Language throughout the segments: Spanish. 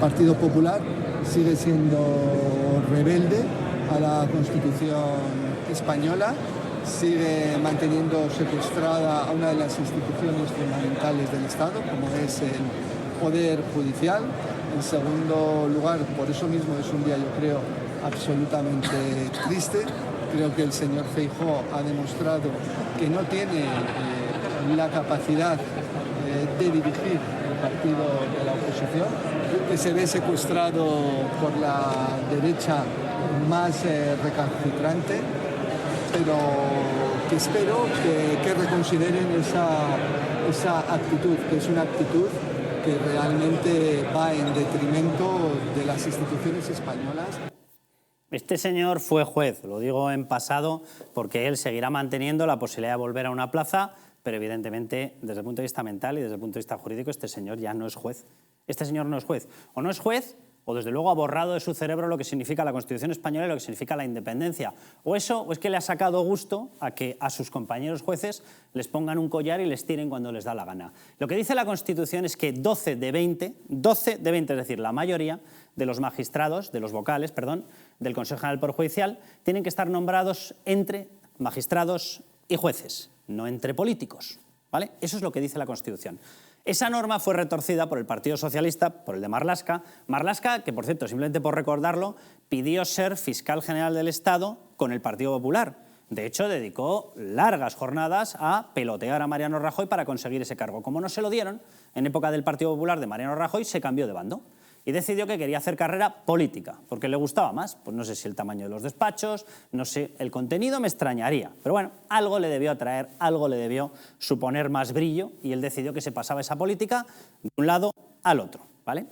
Partido Popular sigue siendo rebelde a la Constitución española, sigue manteniendo secuestrada a una de las instituciones fundamentales del Estado, como es el Poder Judicial. En segundo lugar, por eso mismo es un día, yo creo, absolutamente triste. Creo que el señor Feijóo ha demostrado que no tiene la capacidad de dirigir el partido de la oposición, que se ve secuestrado por la derecha más recalcitrante, pero que espero que reconsideren esa actitud, que es una actitud que realmente va en detrimento de las instituciones españolas. Este señor fue juez, lo digo en pasado, porque él seguirá manteniendo la posibilidad de volver a una plaza, pero evidentemente desde el punto de vista mental y desde el punto de vista jurídico este señor ya no es juez. Este señor no es juez. O no es juez, o desde luego ha borrado de su cerebro lo que significa la Constitución española y lo que significa la independencia. O eso, o es que le ha sacado gusto a que a sus compañeros jueces les pongan un collar y les tiren cuando les da la gana. Lo que dice la Constitución es que 12 de 20, es decir, la mayoría de los magistrados, de los vocales, perdón, del Consejo General del Poder Judicial, tienen que estar nombrados entre magistrados y jueces, no entre políticos, ¿vale? Eso es lo que dice la Constitución. Esa norma fue retorcida por el Partido Socialista, por el de Marlaska. Marlaska, que por cierto, simplemente por recordarlo, pidió ser fiscal general del Estado con el Partido Popular. De hecho, dedicó largas jornadas a pelotear a Mariano Rajoy para conseguir ese cargo. Como no se lo dieron, en época del Partido Popular de Mariano Rajoy se cambió de bando y decidió que quería hacer carrera política, porque le gustaba más. Pues no sé si el tamaño de los despachos, no sé, el contenido me extrañaría. Pero bueno, algo le debió atraer, algo le debió suponer más brillo y él decidió que se pasaba esa política de un lado al otro, ¿vale?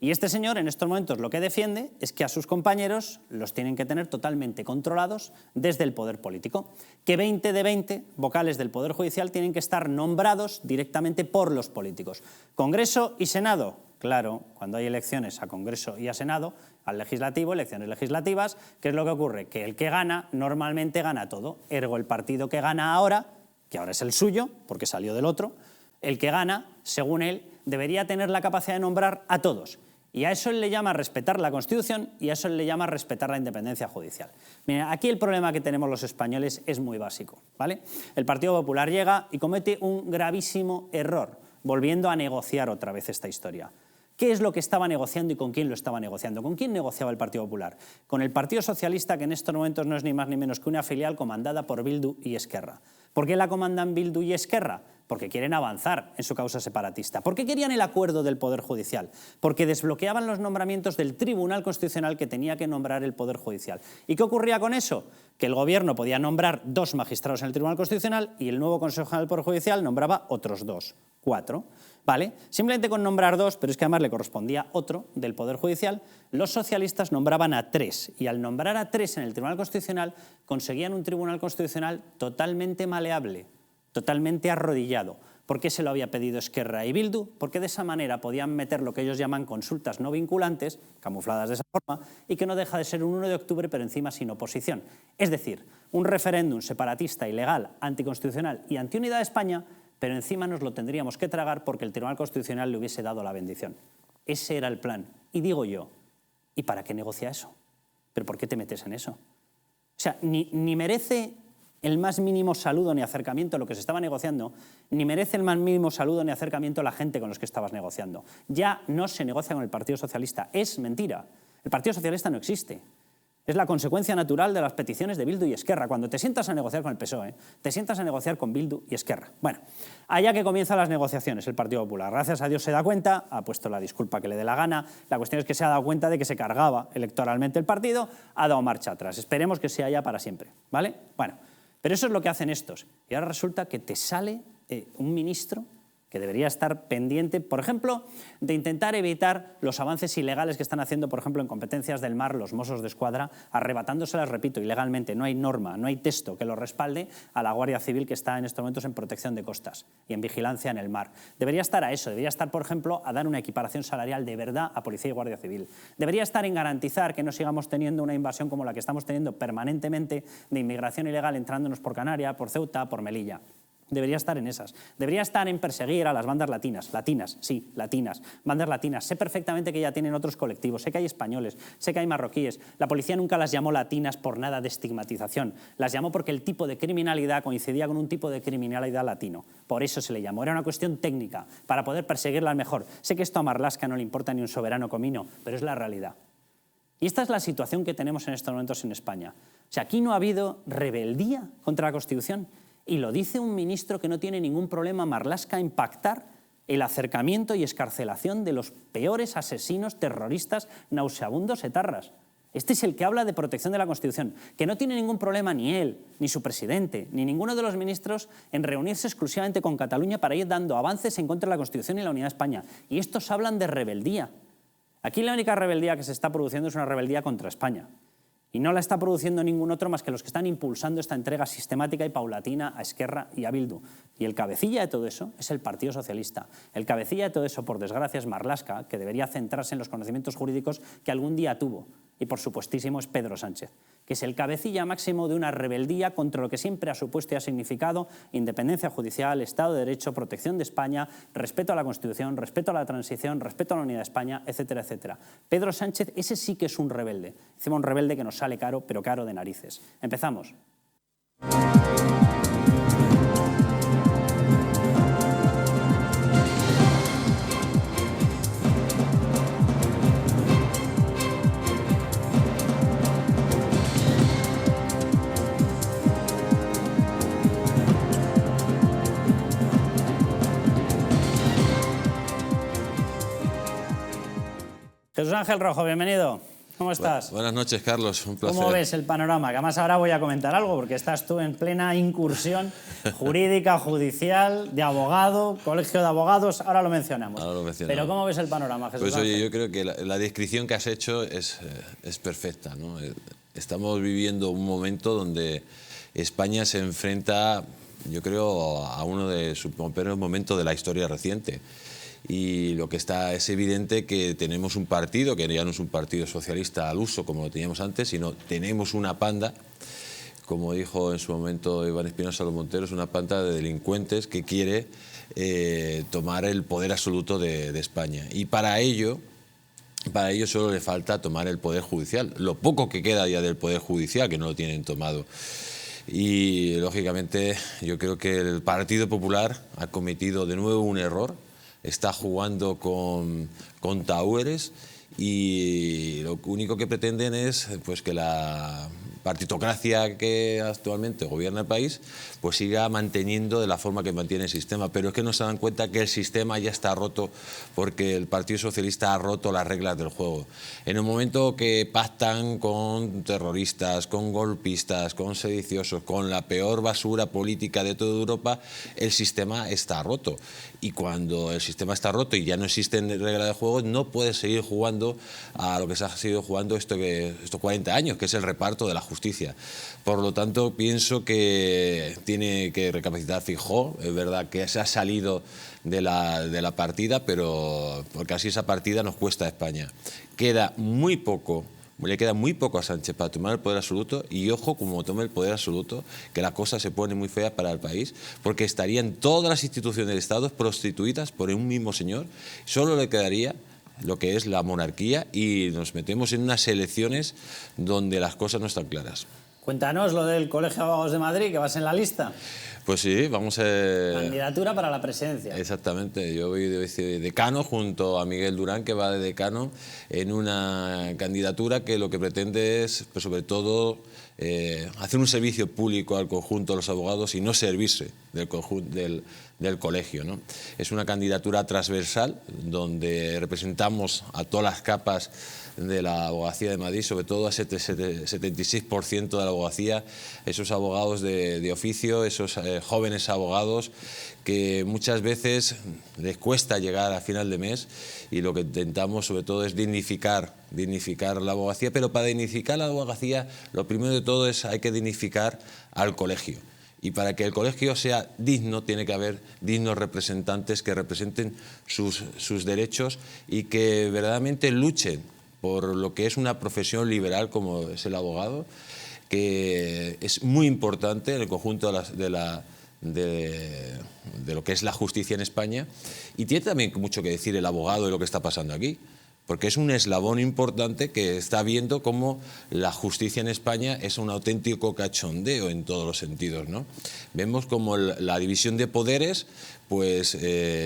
Y este señor en estos momentos lo que defiende es que a sus compañeros los tienen que tener totalmente controlados desde el poder político, que 20 de 20 vocales del Poder Judicial tienen que estar nombrados directamente por los políticos. Congreso y Senado, claro, cuando hay elecciones a Congreso y a Senado, al Legislativo, elecciones legislativas, ¿qué es lo que ocurre? Que el que gana normalmente gana todo, ergo el partido que gana ahora, que ahora es el suyo, porque salió del otro, el que gana, según él, debería tener la capacidad de nombrar a todos. Y a eso él le llama respetar la Constitución y a eso él le llama respetar la independencia judicial. Mira, aquí el problema que tenemos los españoles es muy básico, ¿vale? El Partido Popular llega y comete un gravísimo error, volviendo a negociar otra vez esta historia. ¿Qué es lo que estaba negociando y con quién lo estaba negociando? ¿Con quién negociaba el Partido Popular? Con el Partido Socialista, que en estos momentos no es ni más ni menos que una filial comandada por Bildu y Esquerra. ¿Por qué la comandan Bildu y Esquerra? Porque quieren avanzar en su causa separatista. ¿Por qué querían el acuerdo del Poder Judicial? Porque desbloqueaban los nombramientos del Tribunal Constitucional que tenía que nombrar el Poder Judicial. ¿Y qué ocurría con eso? Que el Gobierno podía nombrar 2 magistrados en el Tribunal Constitucional y el nuevo Consejo General del Poder Judicial nombraba otros 2, 4. ¿Vale? Simplemente con nombrar 2, pero es que además le correspondía otro del Poder Judicial, los socialistas nombraban a 3 y al nombrar a 3 en el Tribunal Constitucional conseguían un Tribunal Constitucional totalmente maleable, totalmente arrodillado. ¿Por qué se lo había pedido Esquerra y Bildu? Porque de esa manera podían meter lo que ellos llaman consultas no vinculantes, camufladas de esa forma, y que no deja de ser un 1 de octubre, pero encima sin oposición. Es decir, un referéndum separatista, ilegal, anticonstitucional y antiunidad de España, pero encima nos lo tendríamos que tragar porque el Tribunal Constitucional le hubiese dado la bendición. Ese era el plan. Y digo yo, ¿y para qué negocia eso? ¿Pero por qué te metes en eso? O sea, ni merece el más mínimo saludo ni acercamiento a lo que se estaba negociando, ni merece el más mínimo saludo ni acercamiento a la gente con los que estabas negociando. Ya no se negocia con el Partido Socialista. Es mentira. El Partido Socialista no existe. Es la consecuencia natural de las peticiones de Bildu y Esquerra. Cuando te sientas a negociar con el PSOE, te sientas a negociar con Bildu y Esquerra. Bueno, allá que comienzan las negociaciones el Partido Popular. Gracias a Dios se da cuenta, ha puesto la disculpa que le dé la gana. La cuestión es que se ha dado cuenta de que se cargaba electoralmente el partido, ha dado marcha atrás. Esperemos que sea ya para siempre, ¿vale? Bueno, pero eso es lo que hacen estos. Y ahora resulta que te sale un ministro que debería estar pendiente, por ejemplo, de intentar evitar los avances ilegales que están haciendo, por ejemplo, en competencias del mar los Mossos de Escuadra, arrebatándoselas, repito, ilegalmente. No hay norma, no hay texto que lo respalde a la Guardia Civil que está en estos momentos en protección de costas y en vigilancia en el mar. Debería estar a eso, debería estar, por ejemplo, a dar una equiparación salarial de verdad a Policía y Guardia Civil. Debería estar en garantizar que no sigamos teniendo una invasión como la que estamos teniendo permanentemente de inmigración ilegal entrándonos por Canarias, por Ceuta, por Melilla. Debería estar en esas. Debería estar en perseguir a las bandas latinas. Latinas, sí, latinas. Bandas latinas. Sé perfectamente que ya tienen otros colectivos. Sé que hay españoles, sé que hay marroquíes. La policía nunca las llamó latinas por nada de estigmatización. Las llamó porque el tipo de criminalidad coincidía con un tipo de criminalidad latino. Por eso se le llamó. Era una cuestión técnica, para poder perseguirlas mejor. Sé que esto a Marlaska no le importa ni un soberano comino, pero es la realidad. Y esta es la situación que tenemos en estos momentos en España. O sea, aquí no ha habido rebeldía contra la Constitución. Y lo dice un ministro que no tiene ningún problema, Marlaska, en pactar el acercamiento y excarcelación de los peores asesinos, terroristas, nauseabundos etarras. Este es el que habla de protección de la Constitución, que no tiene ningún problema ni él, ni su presidente, ni ninguno de los ministros en reunirse exclusivamente con Cataluña para ir dando avances en contra de la Constitución y la unidad de España. Y estos hablan de rebeldía. Aquí la única rebeldía que se está produciendo es una rebeldía contra España. Y no la está produciendo ningún otro más que los que están impulsando esta entrega sistemática y paulatina a Esquerra y a Bildu. Y el cabecilla de todo eso es el Partido Socialista. El cabecilla de todo eso, por desgracia, es Marlaska, que debería centrarse en los conocimientos jurídicos que algún día tuvo. Y por supuestísimo es Pedro Sánchez, que es el cabecilla máximo de una rebeldía contra lo que siempre ha supuesto y ha significado independencia judicial, Estado de Derecho, protección de España, respeto a la Constitución, respeto a la transición, respeto a la unidad de España, etcétera, etcétera. Pedro Sánchez, ese sí que es un rebelde. Encima un rebelde que nos sale caro, pero caro de narices. Empezamos. Jesús Ángel Rojo, bienvenido. ¿Cómo estás? Buenas noches, Carlos. Un placer. ¿Cómo ves el panorama? Que además ahora voy a comentar algo, porque estás tú en plena incursión jurídica, judicial, de abogado, colegio de abogados, ahora lo mencionamos. Ahora lo mencionamos. Pero ¿cómo ves el panorama, Jesús Pues Ángel? oye, yo creo que la descripción que has hecho es perfecta, ¿no? Estamos viviendo un momento donde España se enfrenta, yo creo, a uno de sus peores momentos de la historia reciente. Y lo que está es evidente que tenemos un partido, que ya no es un partido socialista al uso como lo teníamos antes, sino tenemos una panda, como dijo en su momento Iván Espinosa Los Monteros, una panda de delincuentes que quiere tomar el poder absoluto de España. Y para ello solo le falta tomar el poder judicial, lo poco que queda ya del poder judicial, que no lo tienen tomado. Y lógicamente yo creo que el Partido Popular ha cometido de nuevo un error. Está jugando con tahúeres y lo único que pretenden es pues, que la partitocracia que actualmente gobierna el país pues siga manteniendo de la forma que mantiene el sistema. Pero es que no se dan cuenta que el sistema ya está roto porque el Partido Socialista ha roto las reglas del juego. En el momento que pactan con terroristas, con golpistas, con sediciosos, con la peor basura política de toda Europa, el sistema está roto. Y cuando el sistema está roto y ya no existen reglas de juego, no puedes seguir jugando a lo que se ha seguido jugando estos 40 años, que es el reparto de la justicia. Por lo tanto, pienso que tiene que recapacitar Feijóo. Es verdad que se ha salido de la partida, pero porque así esa partida nos cuesta a España. Queda muy poco. Le queda muy poco a Sánchez para tomar el poder absoluto y ojo, como tome el poder absoluto, que la cosa se pone muy fea para el país, porque estarían todas las instituciones del Estado prostituidas por un mismo señor. Solo le quedaría lo que es la monarquía y nos metemos en unas elecciones donde las cosas no están claras. Cuéntanos lo del Colegio de Abogados de Madrid, que vas en la lista. Pues sí, vamos a... Candidatura para la presidencia. Exactamente, yo voy de decano junto a Miguel Durán, que va de decano en una candidatura que lo que pretende es, pues sobre todo, hacer un servicio público al conjunto de los abogados y no servirse del colegio, ¿no? Es una candidatura transversal donde representamos a todas las capas de la abogacía de Madrid, sobre todo a ese 76% de la abogacía, esos abogados de oficio, esos jóvenes abogados que muchas veces les cuesta llegar a final de mes y lo que intentamos sobre todo es dignificar la abogacía, pero para dignificar la abogacía lo primero de todo es hay que dignificar al colegio. Y para que el colegio sea digno, tiene que haber dignos representantes que representen sus derechos y que verdaderamente luchen por lo que es una profesión liberal como es el abogado, que es muy importante en el conjunto de de lo que es la justicia en España, y tiene también mucho que decir el abogado de lo que está pasando aquí, porque es un eslabón importante que está viendo cómo la justicia en España es un auténtico cachondeo en todos los sentidos, ¿no? Vemos cómo la división de poderes pues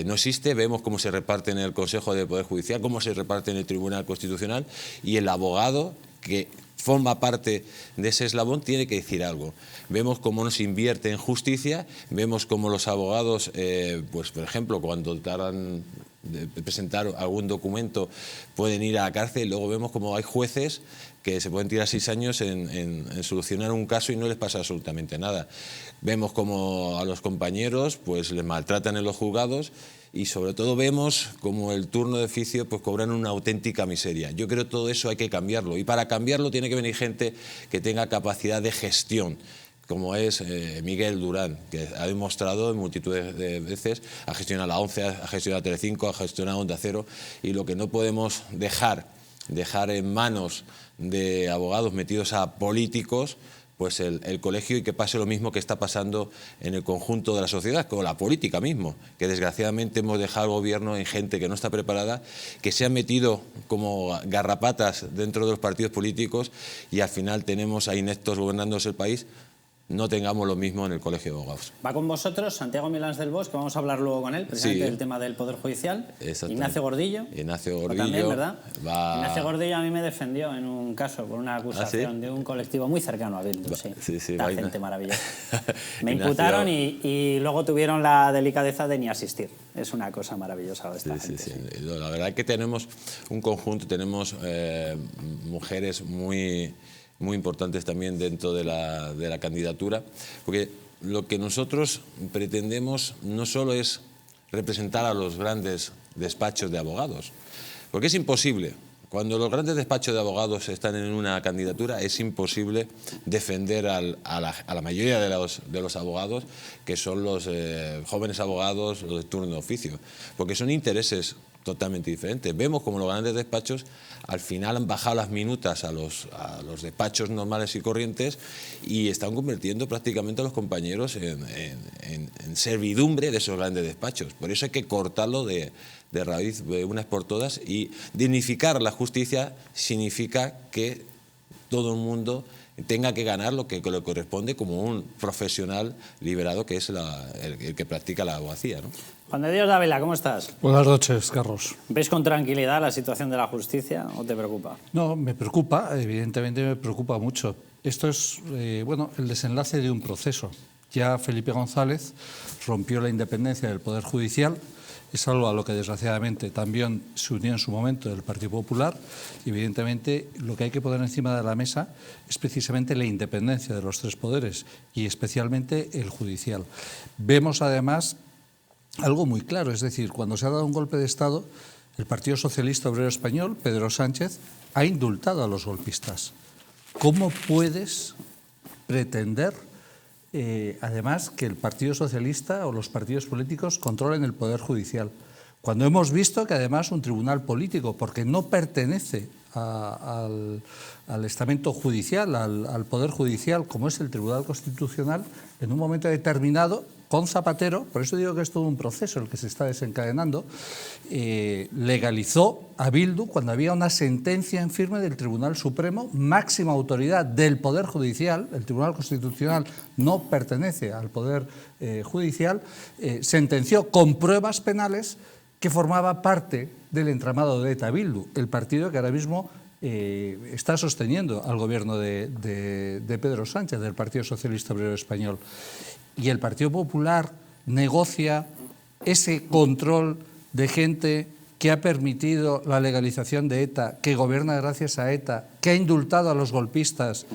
no existe, vemos cómo se reparte en el Consejo de Poder Judicial, cómo se reparte en el Tribunal Constitucional, y el abogado que forma parte de ese eslabón tiene que decir algo. Vemos cómo no se invierte en justicia, vemos cómo los abogados, pues por ejemplo, cuando tardan de presentar algún documento pueden ir a la cárcel, y luego vemos cómo hay jueces que se pueden tirar 6 años en solucionar un caso y no les pasa absolutamente nada. Vemos cómo a los compañeros pues les maltratan en los juzgados, y sobre todo vemos como el turno de oficio pues cobran una auténtica miseria. Yo creo que todo eso hay que cambiarlo, y para cambiarlo tiene que venir gente que tenga capacidad de gestión, como es Miguel Durán, que ha demostrado en multitud de veces, ha gestionado la ONCE, ha gestionado Telecinco, ha gestionado Onda Cero, y lo que no podemos dejar en manos de abogados metidos a políticos, pues el colegio, y que pase lo mismo que está pasando en el conjunto de la sociedad, con la política mismo, que desgraciadamente hemos dejado al gobierno en gente que no está preparada, que se han metido como garrapatas dentro de los partidos políticos, y al final tenemos a ineptos gobernándose el país. No tengamos lo mismo en el Colegio de Abogados. Va con vosotros Santiago Milans del Bosch, que vamos a hablar luego con él, precisamente del tema del Poder Judicial. Ignacio Gordillo. Ignacio Gordillo. También, ¿verdad? Ignacio Gordillo a mí me defendió en un caso por una acusación de un colectivo muy cercano a Bildu. Esta gente maravillosa. Me imputaron y luego tuvieron la delicadeza de ni asistir. Es una cosa maravillosa esta gente. La verdad es que tenemos un conjunto, tenemos mujeres muy importantes también dentro de la candidatura, porque lo que nosotros pretendemos no solo es representar a los grandes despachos de abogados, porque es imposible. Cuando los grandes despachos de abogados están en una candidatura, es imposible defender a la mayoría de los abogados, que son los jóvenes abogados, los de turno de oficio, porque son intereses totalmente diferentes. Vemos como los grandes despachos al final han bajado las minutas a los despachos normales y corrientes, y están convirtiendo prácticamente a los compañeros en servidumbre de esos grandes despachos. Por eso hay que cortarlo de raíz de unas por todas, y dignificar la justicia significa que todo el mundo tenga que ganar lo que le corresponde como un profesional liberado, que es el que practica la abogacía, ¿no? Juan de Dios Dávila, ¿cómo estás? Buenas noches, Carlos. ¿Ves con tranquilidad la situación de la justicia o te preocupa? No, me preocupa, evidentemente me preocupa mucho. Esto es el desenlace de un proceso. Ya Felipe González rompió la independencia del Poder Judicial. Es algo a lo que desgraciadamente también se unió en su momento el Partido Popular, y evidentemente lo que hay que poner encima de la mesa es precisamente la independencia de los 3 poderes, y especialmente el judicial. Vemos además algo muy claro, es decir, cuando se ha dado un golpe de Estado, el Partido Socialista Obrero Español, Pedro Sánchez, ha indultado a los golpistas. ¿Cómo puedes pretender además que el Partido Socialista o los partidos políticos controlen el Poder Judicial, cuando hemos visto que además un tribunal político, porque no pertenece al estamento judicial, al Poder Judicial, como es el Tribunal Constitucional, en un momento determinado, con Zapatero, por eso digo que es todo un proceso el que se está desencadenando, legalizó a Bildu cuando había una sentencia en firme del Tribunal Supremo, máxima autoridad del Poder Judicial. El Tribunal Constitucional no pertenece al Poder Judicial, sentenció con pruebas penales que formaba parte del entramado de ETA Bildu, el partido que ahora mismo está sosteniendo al gobierno de Pedro Sánchez, del Partido Socialista Obrero Español. Y el Partido Popular negocia ese control de gente que ha permitido la legalización de ETA, que gobierna gracias a ETA, que ha indultado a los golpistas,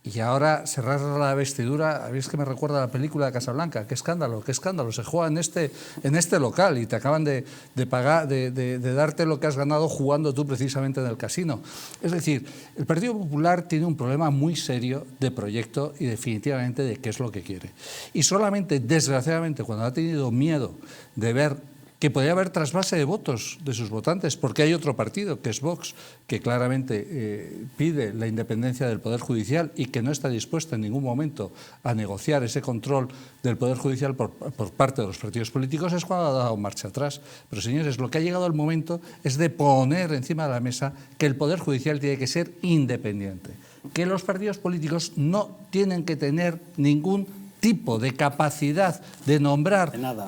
y ahora se rasga la vestidura. A mí es que me recuerda a la película de Casablanca. Qué escándalo, se juega en este local y te acaban de pagar, de darte lo que has ganado jugando tú precisamente en el casino. Es decir, el Partido Popular tiene un problema muy serio de proyecto y definitivamente de qué es lo que quiere. Y solamente, desgraciadamente, cuando ha tenido miedo de ver que podría haber trasvase de votos de sus votantes, porque hay otro partido, que es Vox, que claramente pide la independencia del Poder Judicial y que no está dispuesto en ningún momento a negociar ese control del Poder Judicial por parte de los partidos políticos, es cuando ha dado marcha atrás. Pero, señores, lo que ha llegado el momento es de poner encima de la mesa que el Poder Judicial tiene que ser independiente, que los partidos políticos no tienen que tener ningún tipo de capacidad de nombrar nada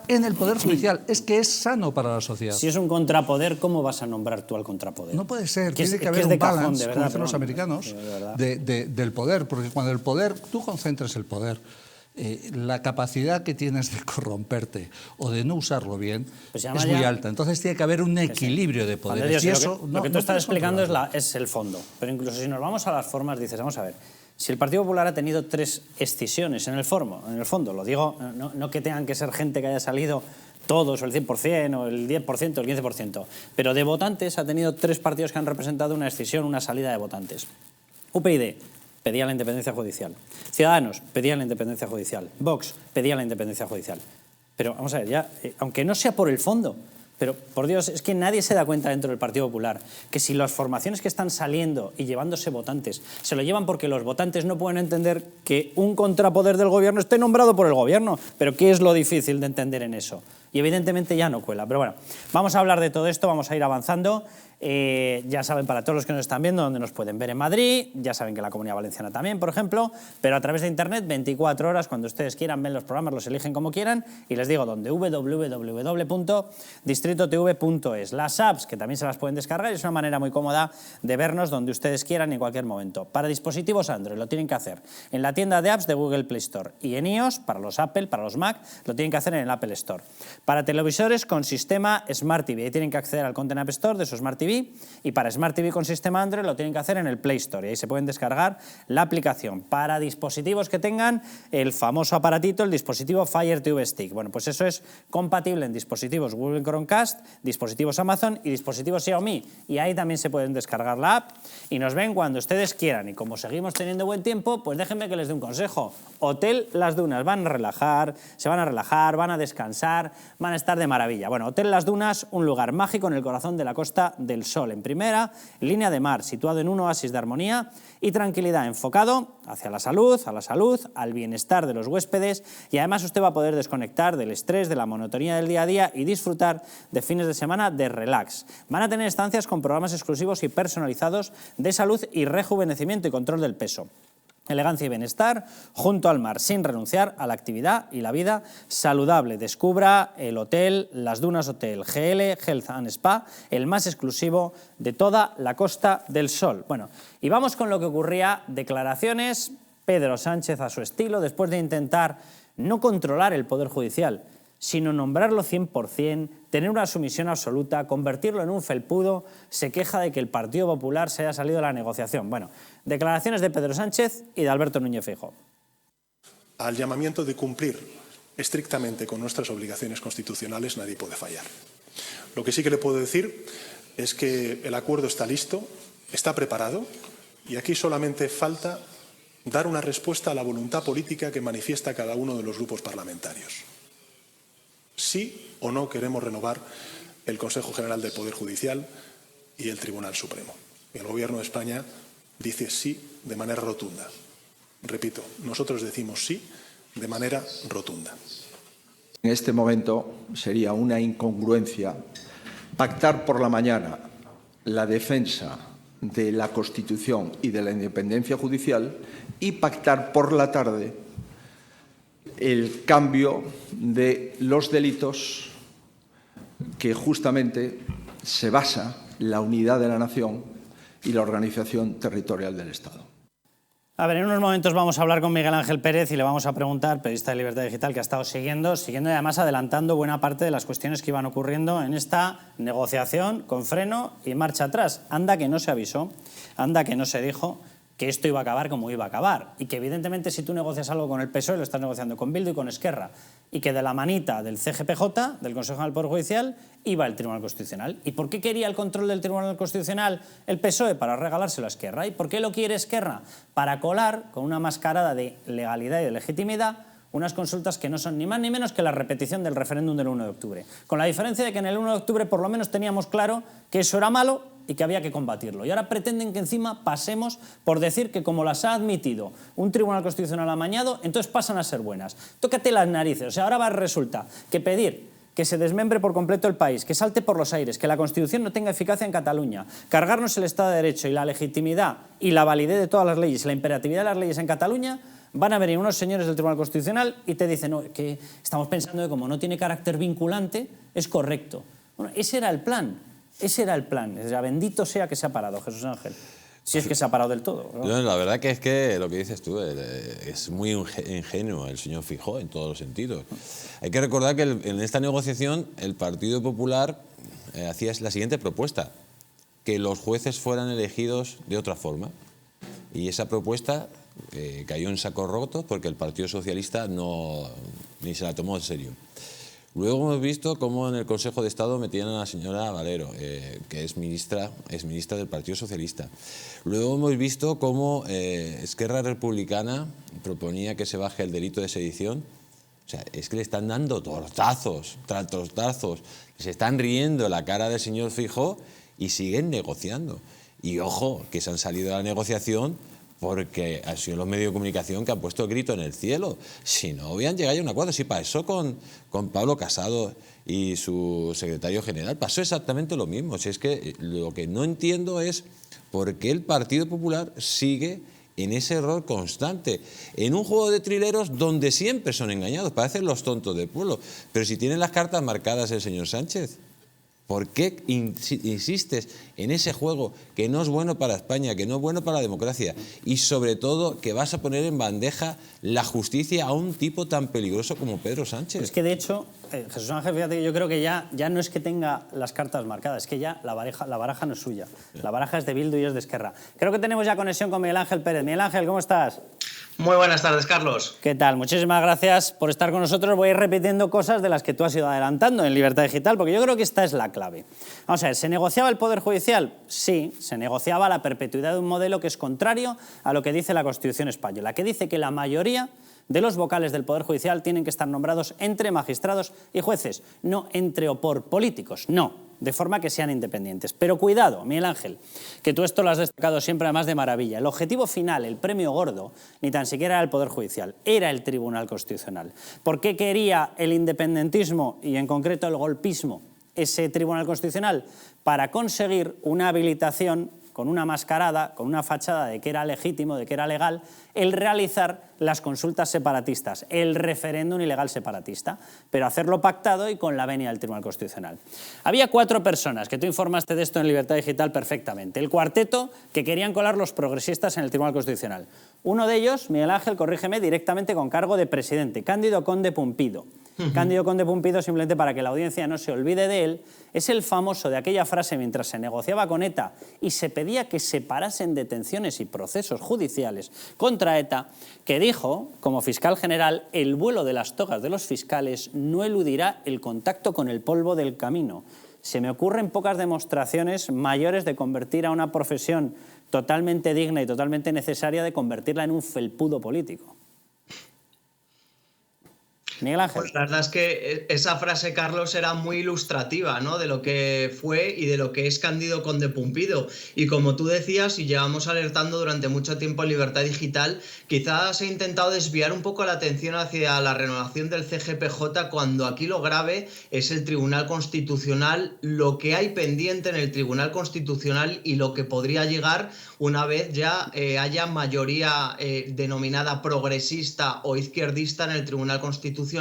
en el Poder Judicial. Es que es sano para la sociedad. Si es un contrapoder, ¿cómo vas a nombrar tú al contrapoder? No puede ser, tiene que haber un balance, como dicen los americanos, del poder, porque cuando el poder, tú concentras el poder, la capacidad que tienes de corromperte o de no usarlo bien pues es muy alta. Entonces tiene que haber un equilibrio de poderes. Lo que tú estás explicando es el fondo. Pero incluso si nos vamos a las formas, dices, vamos a ver, si el Partido Popular ha tenido 3 escisiones en el fondo, lo digo, no que tengan que ser gente que haya salido todos, o el 100%, o el 10%, o el 15%, pero de votantes ha tenido 3 partidos que han representado una escisión, una salida de votantes. UPyD pedía la independencia judicial. Ciudadanos pedían la independencia judicial. Vox pedía la independencia judicial. Pero vamos a ver, ya, aunque no sea por el fondo, pero por Dios, es que nadie se da cuenta dentro del Partido Popular que si las formaciones que están saliendo y llevándose votantes se lo llevan porque los votantes no pueden entender que un contrapoder del gobierno esté nombrado por el gobierno. Pero ¿qué es lo difícil de entender en eso? Y evidentemente ya no cuela. Pero bueno, vamos a hablar de todo esto, vamos a ir avanzando. Ya saben, para todos los que nos están viendo, dónde nos pueden ver en Madrid, ya saben que en la Comunidad Valenciana también, por ejemplo, pero a través de internet, 24 horas, cuando ustedes quieran, ven los programas, los eligen como quieran, y les digo dónde, www.distritotv.es. Las apps, que también se las pueden descargar, es una manera muy cómoda de vernos donde ustedes quieran en cualquier momento. Para dispositivos Android lo tienen que hacer en la tienda de apps de Google Play Store, y en iOS, para los Apple, para los Mac, lo tienen que hacer en el Apple Store. Para televisores con sistema Smart TV, ahí tienen que acceder al Content App Store de su Smart TV, y para Smart TV con sistema Android lo tienen que hacer en el Play Store, y ahí se pueden descargar la aplicación. Para dispositivos que tengan el famoso aparatito, el dispositivo Fire TV Stick, bueno, pues eso es compatible en dispositivos Google Chromecast, dispositivos Amazon y dispositivos Xiaomi, y ahí también se pueden descargar la app y nos ven cuando ustedes quieran. Y como seguimos teniendo buen tiempo, pues déjenme que les dé un consejo. Hotel Las Dunas, van a relajar, se van a relajar, van a descansar, van a estar de maravilla. Bueno, Hotel Las Dunas, un lugar mágico en el corazón de la Costa del Sol, en primera línea de mar, situado en un oasis de armonía y tranquilidad, enfocado hacia la salud, al bienestar de los huéspedes, y además usted va a poder desconectar del estrés, de la monotonía del día a día y disfrutar de fines de semana de relax. Van a tener estancias con programas exclusivos y personalizados de salud y rejuvenecimiento y control del peso. Elegancia y bienestar junto al mar, sin renunciar a la actividad y la vida saludable. Descubra el hotel Las Dunas Hotel GL, Health and Spa, el más exclusivo de toda la Costa del Sol. Bueno, y vamos con lo que ocurría, declaraciones, Pedro Sánchez a su estilo, después de intentar no controlar el Poder Judicial, sino nombrarlo 100%, tener una sumisión absoluta, convertirlo en un felpudo, se queja de que el Partido Popular se haya salido de la negociación. Bueno, declaraciones de Pedro Sánchez y de Alberto Núñez Feijóo. Al llamamiento de cumplir estrictamente con nuestras obligaciones constitucionales nadie puede fallar. Lo que sí que le puedo decir es que el acuerdo está listo, está preparado, y aquí solamente falta dar una respuesta a la voluntad política que manifiesta cada uno de los grupos parlamentarios. Sí o no queremos renovar el Consejo General del Poder Judicial y el Tribunal Supremo. Y el Gobierno de España dice sí de manera rotunda. Repito, nosotros decimos sí de manera rotunda. En este momento sería una incongruencia pactar por la mañana la defensa de la Constitución y de la independencia judicial y pactar por la tarde el cambio de los delitos que justamente se basa la unidad de la nación y la organización territorial del Estado. A ver, en unos momentos vamos a hablar con Miguel Ángel Pérez y le vamos a preguntar, periodista de Libertad Digital, que ha estado siguiendo y además adelantando buena parte de las cuestiones que iban ocurriendo en esta negociación con freno y marcha atrás. Anda que no se avisó, anda que no se dijo que esto iba a acabar como iba a acabar, y que evidentemente si tú negocias algo con el PSOE lo estás negociando con Bildu y con Esquerra, y que de la manita del CGPJ, del Consejo General del Poder Judicial, iba el Tribunal Constitucional. ¿Y por qué quería el control del Tribunal Constitucional el PSOE? Para regalárselo a Esquerra. ¿Y por qué lo quiere Esquerra? Para colar con una mascarada de legalidad y de legitimidad unas consultas que no son ni más ni menos que la repetición del referéndum del 1 de octubre. Con la diferencia de que en el 1 de octubre por lo menos teníamos claro que eso era malo y que había que combatirlo. Y ahora pretenden que encima pasemos por decir que como las ha admitido un tribunal constitucional amañado, entonces pasan a ser buenas. Tócate las narices. O sea, ahora resulta que pedir que se desmembre por completo el país, que salte por los aires, que la Constitución no tenga eficacia en Cataluña, cargarnos el Estado de Derecho y la legitimidad y la validez de todas las leyes, la imperatividad de las leyes en Cataluña, van a venir unos señores del Tribunal Constitucional y te dicen no, que estamos pensando que como no tiene carácter vinculante, es correcto. Bueno, ese era el plan. Ese era el plan. O sea, bendito sea que se ha parado, Jesús Ángel. Si es que se ha parado del todo, ¿no? No, la verdad que es que lo que dices tú es muy ingenuo el señor Feijóo en todos los sentidos. Hay que recordar que en esta negociación el Partido Popular hacía la siguiente propuesta, que los jueces fueran elegidos de otra forma. Y esa propuesta cayó en saco roto porque el Partido Socialista ni se la tomó en serio. Luego hemos visto cómo en el Consejo de Estado metían a la señora Valero, que es ministra del Partido Socialista. Luego hemos visto cómo Esquerra Republicana proponía que se baje el delito de sedición. O sea, es que le están dando tortazos, se están riendo la cara del señor Feijóo y siguen negociando. Y ojo, que se han salido de la negociación porque han sido los medios de comunicación que han puesto el grito en el cielo. Si no, habían llegado a un acuerdo. Sí, pasó con Pablo Casado y su secretario general. Pasó exactamente lo mismo. Si es que lo que no entiendo es por qué el Partido Popular sigue en ese error constante, en un juego de trileros donde siempre son engañados, parecen los tontos del pueblo. Pero si tienen las cartas marcadas el señor Sánchez, ¿por qué insistes en ese juego que no es bueno para España, que no es bueno para la democracia y sobre todo que vas a poner en bandeja la justicia a un tipo tan peligroso como Pedro Sánchez? Es que de hecho, Jesús Ángel, fíjate que yo creo que ya no es que tenga las cartas marcadas, es que ya la baraja no es suya. La baraja es de Bildu y es de Esquerra. Creo que tenemos ya conexión con Miguel Ángel Pérez. Miguel Ángel, ¿cómo estás? Muy buenas tardes, Carlos. ¿Qué tal? Muchísimas gracias por estar con nosotros. Voy a ir repitiendo cosas de las que tú has ido adelantando en Libertad Digital, porque yo creo que esta es la clave. Vamos a ver, ¿se negociaba el Poder Judicial? Sí, se negociaba la perpetuidad de un modelo que es contrario a lo que dice la Constitución española, que dice que la mayoría de los vocales del Poder Judicial tienen que estar nombrados entre magistrados y jueces, no entre o por políticos, no, de forma que sean independientes. Pero cuidado, Miguel Ángel, que tú esto lo has destacado siempre además de maravilla. El objetivo final, el premio gordo, ni tan siquiera era el Poder Judicial, era el Tribunal Constitucional. ¿Por qué quería el independentismo y en concreto el golpismo ese Tribunal Constitucional? Para conseguir una habilitación con una mascarada, con una fachada de que era legítimo, de que era legal, el realizar las consultas separatistas, el referéndum ilegal separatista, pero hacerlo pactado y con la venia del Tribunal Constitucional. Había 4 personas, que tú informaste de esto en Libertad Digital perfectamente, el cuarteto que querían colar los progresistas en el Tribunal Constitucional. Uno de ellos, Miguel Ángel, corrígeme, directamente con cargo de presidente, Cándido Conde Pumpido. Cándido Conde Pumpido, simplemente para que la audiencia no se olvide de él, es el famoso de aquella frase mientras se negociaba con ETA y se pedía que se parasen detenciones y procesos judiciales contra ETA, que dijo, como fiscal general, el vuelo de las togas de los fiscales no eludirá el contacto con el polvo del camino. Se me ocurren pocas demostraciones mayores de convertir a una profesión totalmente digna y totalmente necesaria, de convertirla en un felpudo político. Miguel Ángel. Pues la verdad es que esa frase, Carlos, era muy ilustrativa, ¿no?, de lo que fue y de lo que es Cándido Conde Pumpido. Y como tú decías, y llevamos alertando durante mucho tiempo en Libertad Digital, quizás se ha intentado desviar un poco la atención hacia la renovación del CGPJ, cuando aquí lo grave es el Tribunal Constitucional, lo que hay pendiente en el Tribunal Constitucional y lo que podría llegar una vez ya haya mayoría denominada progresista o izquierdista en el Tribunal Constitucional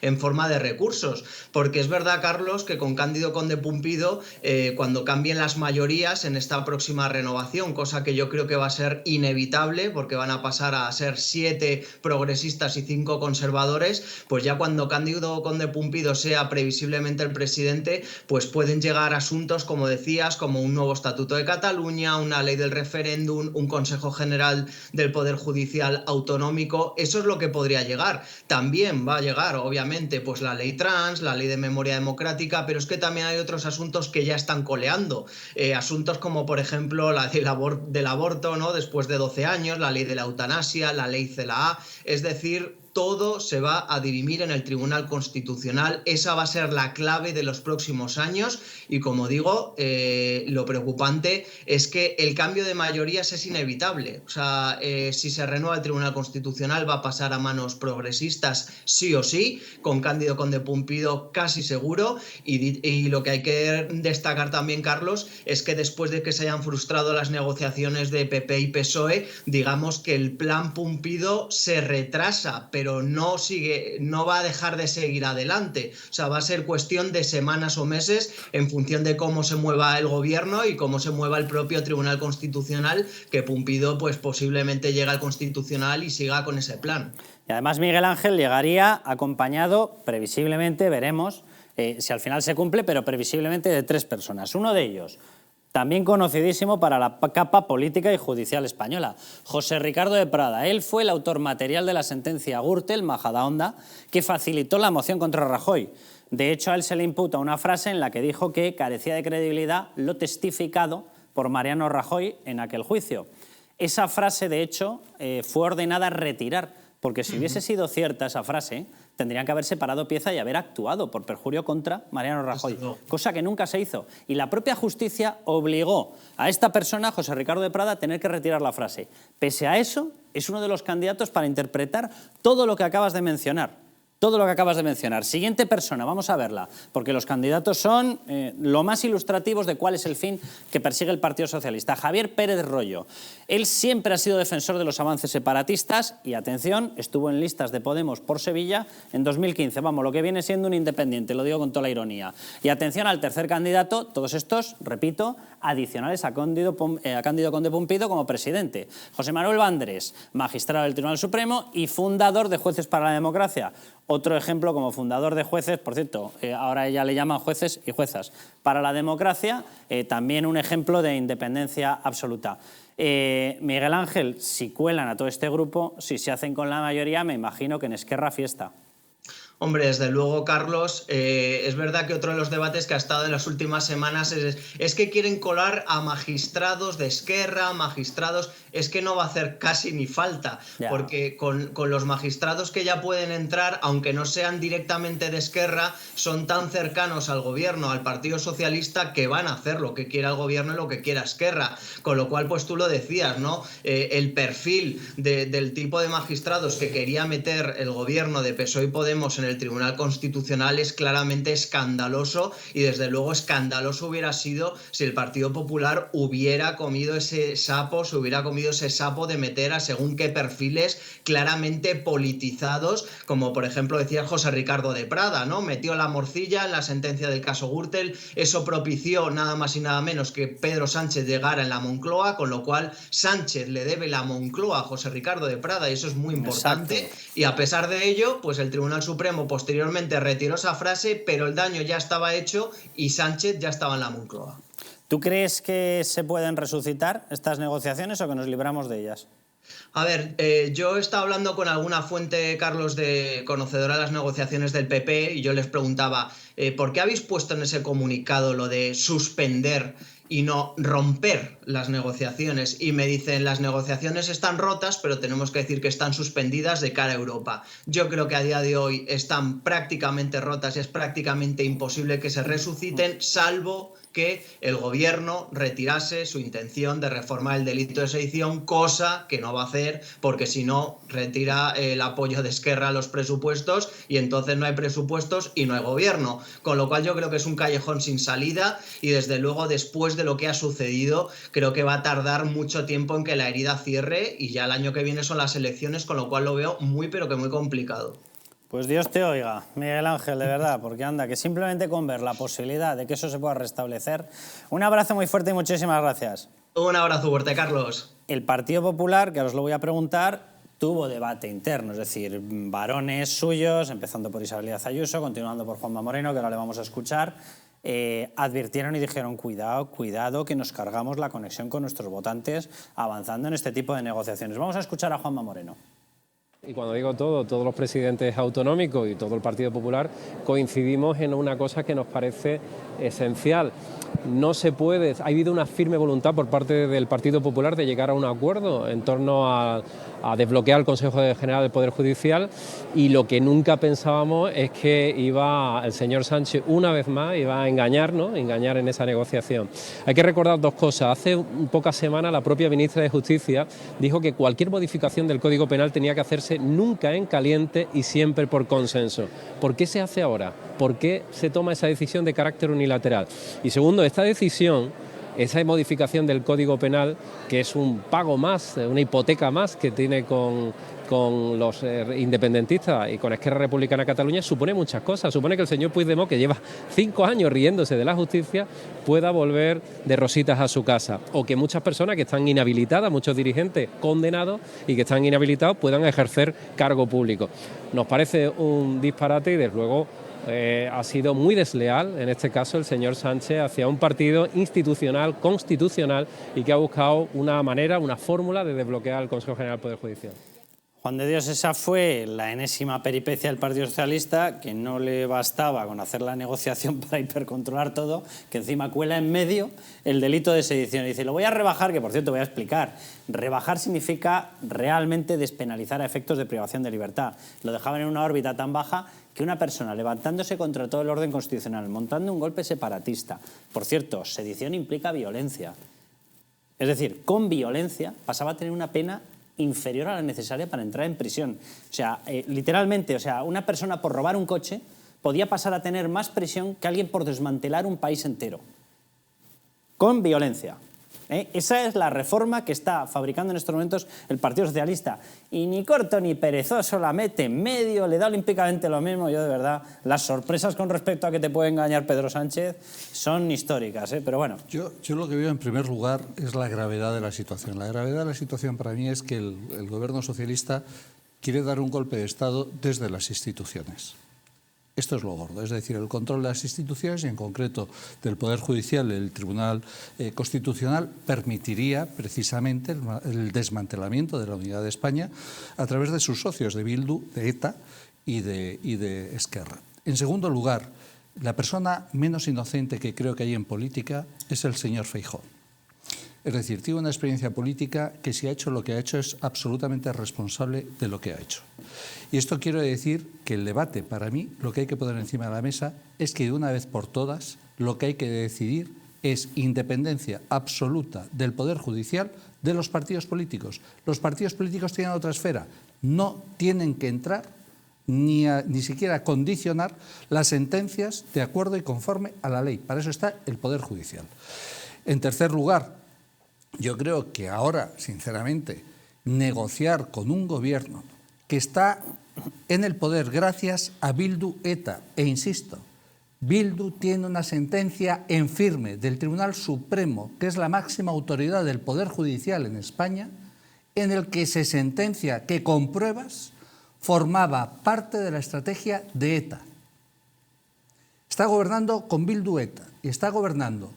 en forma de recursos. Porque es verdad, Carlos, que con Cándido Conde Pumpido, cuando cambien las mayorías en esta próxima renovación, cosa que yo creo que va a ser inevitable porque van a pasar a ser 7 progresistas y 5 conservadores, pues ya cuando Cándido Conde Pumpido sea previsiblemente el presidente, pues pueden llegar asuntos, como decías, como un nuevo Estatuto de Cataluña, una ley del referéndum, un Consejo General del Poder Judicial Autonómico. Eso es lo que podría llegar. También va a llegar, obviamente, pues la ley trans, la ley de memoria democrática, pero es que también hay otros asuntos que ya están coleando. Asuntos como, por ejemplo, la del aborto, ¿no?, después de 12 años, la ley de la eutanasia, la ley CELA. Es decir, todo se va a dirimir en el Tribunal Constitucional. Esa va a ser la clave de los próximos años y, como digo, lo preocupante es que el cambio de mayorías es inevitable. O sea, si se renueva el Tribunal Constitucional va a pasar a manos progresistas sí o sí, con Cándido Conde Pumpido casi seguro, y lo que hay que destacar también, Carlos, es que después de que se hayan frustrado las negociaciones de PP y PSOE, digamos que el plan Pumpido se retrasa, pero no va a dejar de seguir adelante. O sea, va a ser cuestión de semanas o meses en función de cómo se mueva el gobierno y cómo se mueva el propio Tribunal Constitucional, que Pumpido pues posiblemente llegue al Constitucional y siga con ese plan. Y además Miguel Ángel llegaría acompañado, previsiblemente, veremos si al final se cumple, pero previsiblemente de 3 personas. Uno de ellos, también conocidísimo para la capa política y judicial española, José Ricardo de Prada. Él fue el autor material de la sentencia Gürtel, Majadahonda, que facilitó la moción contra Rajoy. De hecho, a él se le imputa una frase en la que dijo que carecía de credibilidad lo testificado por Mariano Rajoy en aquel juicio. Esa frase, de hecho, fue ordenada retirar, porque si hubiese sido cierta esa frase, tendrían que haber separado pieza y haber actuado por perjurio contra Mariano Rajoy, cosa que nunca se hizo. Y la propia justicia obligó a esta persona, José Ricardo de Prada, a tener que retirar la frase. Pese a eso, es uno de los candidatos para interpretar todo lo que acabas de mencionar. Todo lo que acabas de mencionar. Siguiente persona, vamos a verla, porque los candidatos son lo más ilustrativos de cuál es el fin que persigue el Partido Socialista. Javier Pérez Royo. Él siempre ha sido defensor de los avances separatistas y, atención, estuvo en listas de Podemos por Sevilla en 2015. Vamos, lo que viene siendo un independiente, lo digo con toda la ironía. Y atención al tercer candidato, todos estos, repito, adicionales a Cándido Conde Pumpido como presidente. José Manuel Vandrés, magistrado del Tribunal Supremo y fundador de Jueces para la Democracia. Otro ejemplo como fundador de Jueces, por cierto, ahora ya le llaman Jueces y Juezas para la Democracia, también un ejemplo de independencia absoluta. Miguel Ángel, si cuelan a todo este grupo, si se hacen con la mayoría, me imagino que en Esquerra fiesta. Hombre, desde luego, Carlos, es verdad que otro de los debates que ha estado en las últimas semanas es que quieren colar a magistrados de Esquerra, magistrados, es que no va a hacer casi ni falta, porque con los magistrados que ya pueden entrar, aunque no sean directamente de Esquerra, son tan cercanos al gobierno, al Partido Socialista, que van a hacer lo que quiera el gobierno y lo que quiera Esquerra. Con lo cual, pues tú lo decías, ¿no? El perfil del tipo de magistrados que quería meter el gobierno de PSOE y Podemos en el Tribunal Constitucional es claramente escandaloso, y desde luego escandaloso hubiera sido si el Partido Popular hubiera comido ese sapo, de meter a según qué perfiles claramente politizados, como por ejemplo decía José Ricardo de Prada, ¿no? Metió la morcilla en la sentencia del caso Gürtel, eso propició nada más y nada menos que Pedro Sánchez llegara en la Moncloa, con lo cual Sánchez le debe la Moncloa a José Ricardo de Prada, y eso es muy importante. Exacto. Y a pesar de ello, pues el Tribunal Supremo posteriormente retiró esa frase, pero el daño ya estaba hecho y Sánchez ya estaba en la Moncloa. ¿Tú crees que se pueden resucitar estas negociaciones o que nos libramos de ellas? A ver, yo he estado hablando con alguna fuente, Carlos, conocedora de las negociaciones del PP, y yo les preguntaba, ¿por qué habéis puesto en ese comunicado lo de suspender y no romper las negociaciones? Y me dicen, las negociaciones están rotas, pero tenemos que decir que están suspendidas de cara a Europa. Yo creo que a día de hoy están prácticamente rotas y es prácticamente imposible que se resuciten, salvo que el gobierno retirase su intención de reformar el delito de sedición, cosa que no va a hacer, porque si no retira el apoyo de Esquerra a los presupuestos y entonces no hay presupuestos y no hay gobierno. Con lo cual yo creo que es un callejón sin salida, y desde luego después de lo que ha sucedido creo que va a tardar mucho tiempo en que la herida cierre, y ya el año que viene son las elecciones, con lo cual lo veo muy pero que muy complicado. Pues Dios te oiga, Miguel Ángel, de verdad, porque anda, que simplemente con ver la posibilidad de que eso se pueda restablecer. Un abrazo muy fuerte y muchísimas gracias. Un abrazo fuerte, Carlos. El Partido Popular, que os lo voy a preguntar, tuvo debate interno, es decir, varones suyos, empezando por Isabel Díaz Ayuso, continuando por Juanma Moreno, que ahora le vamos a escuchar, advirtieron y dijeron, cuidado, cuidado, que nos cargamos la conexión con nuestros votantes avanzando en este tipo de negociaciones. Vamos a escuchar a Juanma Moreno. Y cuando digo todos los presidentes autonómicos y todo el Partido Popular coincidimos en una cosa que nos parece esencial. No se puede, ha habido una firme voluntad por parte del Partido Popular de llegar a un acuerdo en torno a a desbloquear el Consejo General del Poder Judicial, y lo que nunca pensábamos es que el señor Sánchez una vez más iba a engañar, ¿no? Engañar en esa negociación. Hay que recordar dos cosas. Hace pocas semanas la propia ministra de Justicia dijo que cualquier modificación del Código Penal tenía que hacerse nunca en caliente y siempre por consenso. ¿Por qué se hace ahora? ¿Por qué se toma esa decisión de carácter unilateral? Y segundo, esta decisión, esa modificación del Código Penal, que es un pago más, una hipoteca más que tiene con los independentistas y con Esquerra Republicana de Cataluña, supone muchas cosas. Supone que el señor Puigdemont, que lleva 5 años riéndose de la justicia, pueda volver de rositas a su casa, o que muchas personas que están inhabilitadas, muchos dirigentes condenados y que están inhabilitados, puedan ejercer cargo público. Nos parece un disparate y, desde luego, ha sido muy desleal, en este caso, el señor Sánchez hacia un partido institucional, constitucional, y que ha buscado una manera, una fórmula de desbloquear el Consejo General del Poder Judicial. Juan de Dios, esa fue la enésima peripecia del Partido Socialista, que no le bastaba con hacer la negociación para hipercontrolar todo, que encima cuela en medio el delito de sedición. Y dice, lo voy a rebajar, que por cierto voy a explicar. Rebajar significa realmente despenalizar a efectos de privación de libertad. Lo dejaban en una órbita tan baja que una persona levantándose contra todo el orden constitucional, montando un golpe separatista. Por cierto, sedición implica violencia. Es decir, con violencia pasaba a tener una pena inferior a la necesaria para entrar en prisión. O sea, literalmente, una persona por robar un coche podía pasar a tener más prisión que alguien por desmantelar un país entero. Con violencia. Esa es la reforma que está fabricando en estos momentos el Partido Socialista. Y ni corto ni perezoso la mete en medio, le da olímpicamente lo mismo. Yo, de verdad, las sorpresas con respecto a que te puede engañar Pedro Sánchez son históricas, pero bueno. Yo lo que veo en primer lugar es la gravedad de la situación. La gravedad de la situación para mí es que el gobierno socialista quiere dar un golpe de Estado desde las instituciones. Esto es lo gordo, es decir, el control de las instituciones y en concreto del Poder Judicial, el Tribunal Constitucional, permitiría precisamente el desmantelamiento de la unidad de España a través de sus socios de Bildu, de ETA y de Esquerra. En segundo lugar, la persona menos inocente que creo que hay en política es el señor Feijóo. Es decir, tiene una experiencia política que, si ha hecho lo que ha hecho, es absolutamente responsable de lo que ha hecho. Y esto quiero decir que el debate, para mí, lo que hay que poner encima de la mesa es que, de una vez por todas, lo que hay que decidir es independencia absoluta del Poder Judicial de los partidos políticos. Los partidos políticos tienen otra esfera. No tienen que entrar ni siquiera condicionar las sentencias de acuerdo y conforme a la ley. Para eso está el Poder Judicial. En tercer lugar, yo creo que ahora, sinceramente, negociar con un gobierno que está en el poder gracias a Bildu ETA, e insisto, Bildu tiene una sentencia en firme del Tribunal Supremo, que es la máxima autoridad del Poder Judicial en España, en el que se sentencia que con pruebas formaba parte de la estrategia de ETA. Está gobernando con Bildu ETA y está gobernando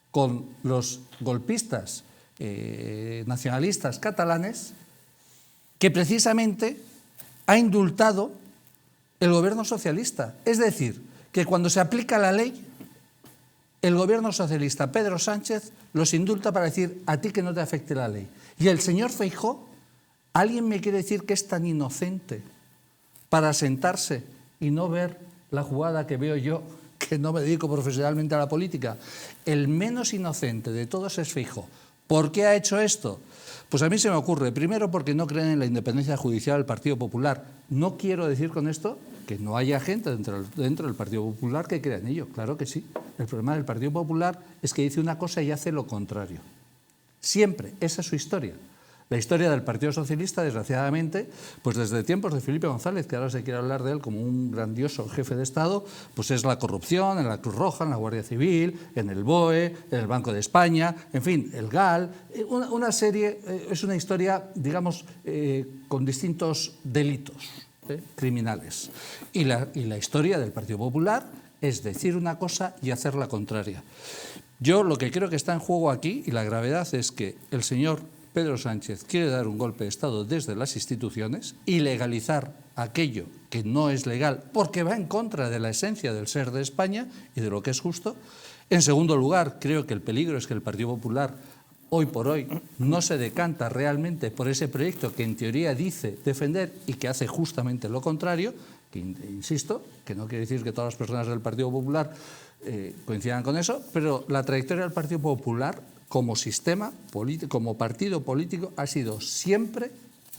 con los golpistas nacionalistas catalanes, que precisamente ha indultado el gobierno socialista. Es decir, que cuando se aplica la ley, el gobierno socialista, Pedro Sánchez, los indulta para decir, a ti que no te afecte la ley. Y el señor Feijóo, ¿alguien me quiere decir que es tan inocente para sentarse y no ver la jugada que veo yo, que no me dedico profesionalmente a la política? El menos inocente de todos es Feijóo. ¿Por qué ha hecho esto? Pues a mí se me ocurre, primero, porque no creen en la independencia judicial del Partido Popular. No quiero decir con esto que no haya gente dentro del Partido Popular que crea en ello. Claro que sí. El problema del Partido Popular es que dice una cosa y hace lo contrario. Siempre. Esa es su historia. La historia del Partido Socialista, desgraciadamente, pues desde tiempos de Felipe González, que ahora se quiere hablar de él como un grandioso jefe de Estado, pues es la corrupción en la Cruz Roja, en la Guardia Civil, en el BOE, en el Banco de España, en fin, el GAL, una serie, es una historia, digamos, con distintos delitos criminales. Y la historia del Partido Popular es decir una cosa y hacer la contraria. Yo lo que creo que está en juego aquí, y la gravedad, es que el señor Pedro Sánchez quiere dar un golpe de Estado desde las instituciones y legalizar aquello que no es legal porque va en contra de la esencia del ser de España y de lo que es justo. En segundo lugar, creo que el peligro es que el Partido Popular hoy por hoy no se decanta realmente por ese proyecto que en teoría dice defender y que hace justamente lo contrario, que insisto, que no quiere decir que todas las personas del Partido Popular coincidan con eso, pero la trayectoria del Partido Popular como sistema político, como partido político, ha sido siempre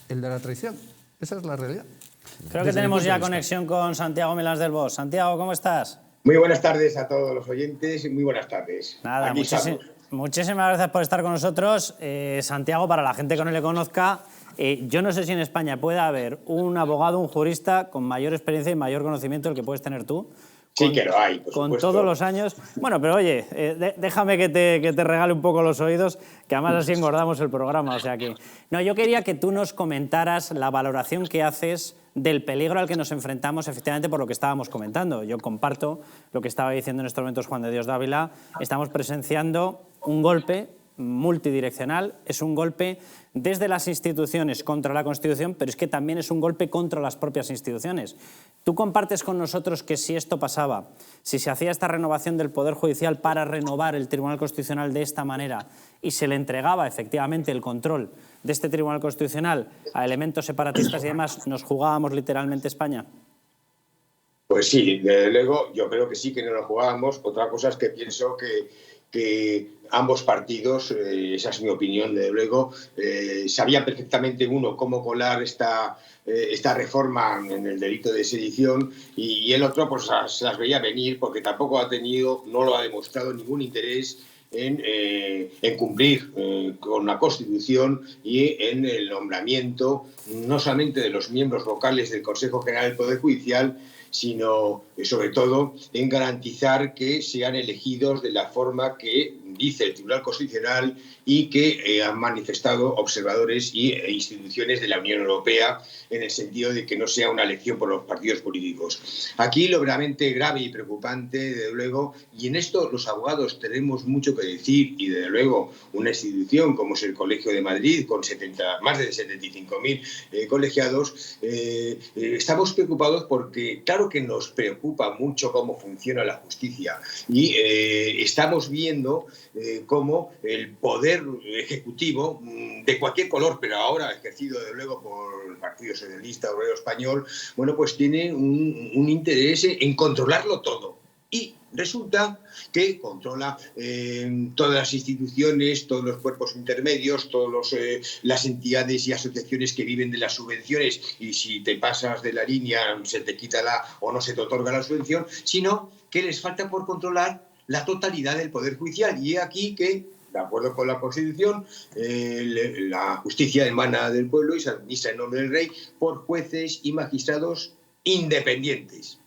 el de la traición. Esa es la realidad. Creo que tenemos ya conexión con Santiago Milans del Bosch. Santiago, ¿cómo estás? Muy buenas tardes a todos los oyentes y muy buenas tardes. Nada, muchísimas gracias por estar con nosotros. Santiago, para la gente que no le conozca, yo no sé si en España puede haber un abogado, un jurista con mayor experiencia y mayor conocimiento del que puedes tener tú. Sí que lo hay, por con supuesto. Todos los años. Bueno, pero oye, déjame que te regale un poco los oídos, que además así engordamos el programa. O sea que... No, yo quería que tú nos comentaras la valoración que haces del peligro al que nos enfrentamos, efectivamente, por lo que estábamos comentando. Yo comparto lo que estaba diciendo en estos momentos Juan de Dios Dávila. Estamos presenciando un golpe multidireccional, es un golpe desde las instituciones contra la Constitución, pero es que también es un golpe contra las propias instituciones. ¿Tú compartes con nosotros que si esto pasaba, si se hacía esta renovación del Poder Judicial para renovar el Tribunal Constitucional de esta manera y se le entregaba efectivamente el control de este Tribunal Constitucional a elementos separatistas y demás, nos jugábamos literalmente España? Pues sí, desde luego yo creo que sí que no lo jugábamos. Otra cosa es que pienso que ambos partidos, esa es mi opinión, desde luego, sabían perfectamente uno cómo colar esta reforma en el delito de sedición y el otro pues se las veía venir porque tampoco no lo ha demostrado ningún interés en cumplir con la Constitución y en el nombramiento no solamente de los miembros vocales del Consejo General del Poder Judicial, sino sobre todo en garantizar que sean elegidos de la forma que dice el Tribunal Constitucional y que han manifestado observadores e instituciones de la Unión Europea, en el sentido de que no sea una elección por los partidos políticos. Aquí lo verdaderamente grave y preocupante, desde luego, y en esto los abogados tenemos mucho que decir, y desde luego una institución como es el Colegio de Madrid, con más de 75.000 colegiados, estamos preocupados porque claro que nos preocupa mucho cómo funciona la justicia y estamos viendo cómo el poder ejecutivo de cualquier color, pero ahora ejercido desde luego por el Partido Socialista Obrero Español, bueno, pues tiene un interés en controlarlo todo. Y resulta que controla todas las instituciones, todos los cuerpos intermedios, todas las entidades y asociaciones que viven de las subvenciones, y si te pasas de la línea se te quita o no se te otorga la subvención, sino que les falta por controlar la totalidad del Poder Judicial. Y aquí que, de acuerdo con la Constitución, la justicia emana del pueblo y se administra en nombre del rey por jueces y magistrados independientes.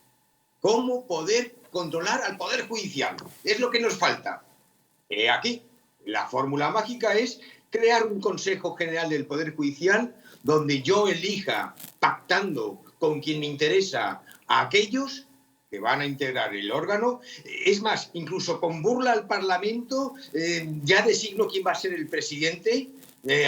¿Cómo poder controlar al Poder Judicial? Es lo que nos falta. Aquí la fórmula mágica es crear un Consejo General del Poder Judicial donde yo elija, pactando con quien me interesa, a aquellos que van a integrar el órgano. Es más, incluso con burla al Parlamento, ya designo quién va a ser el presidente,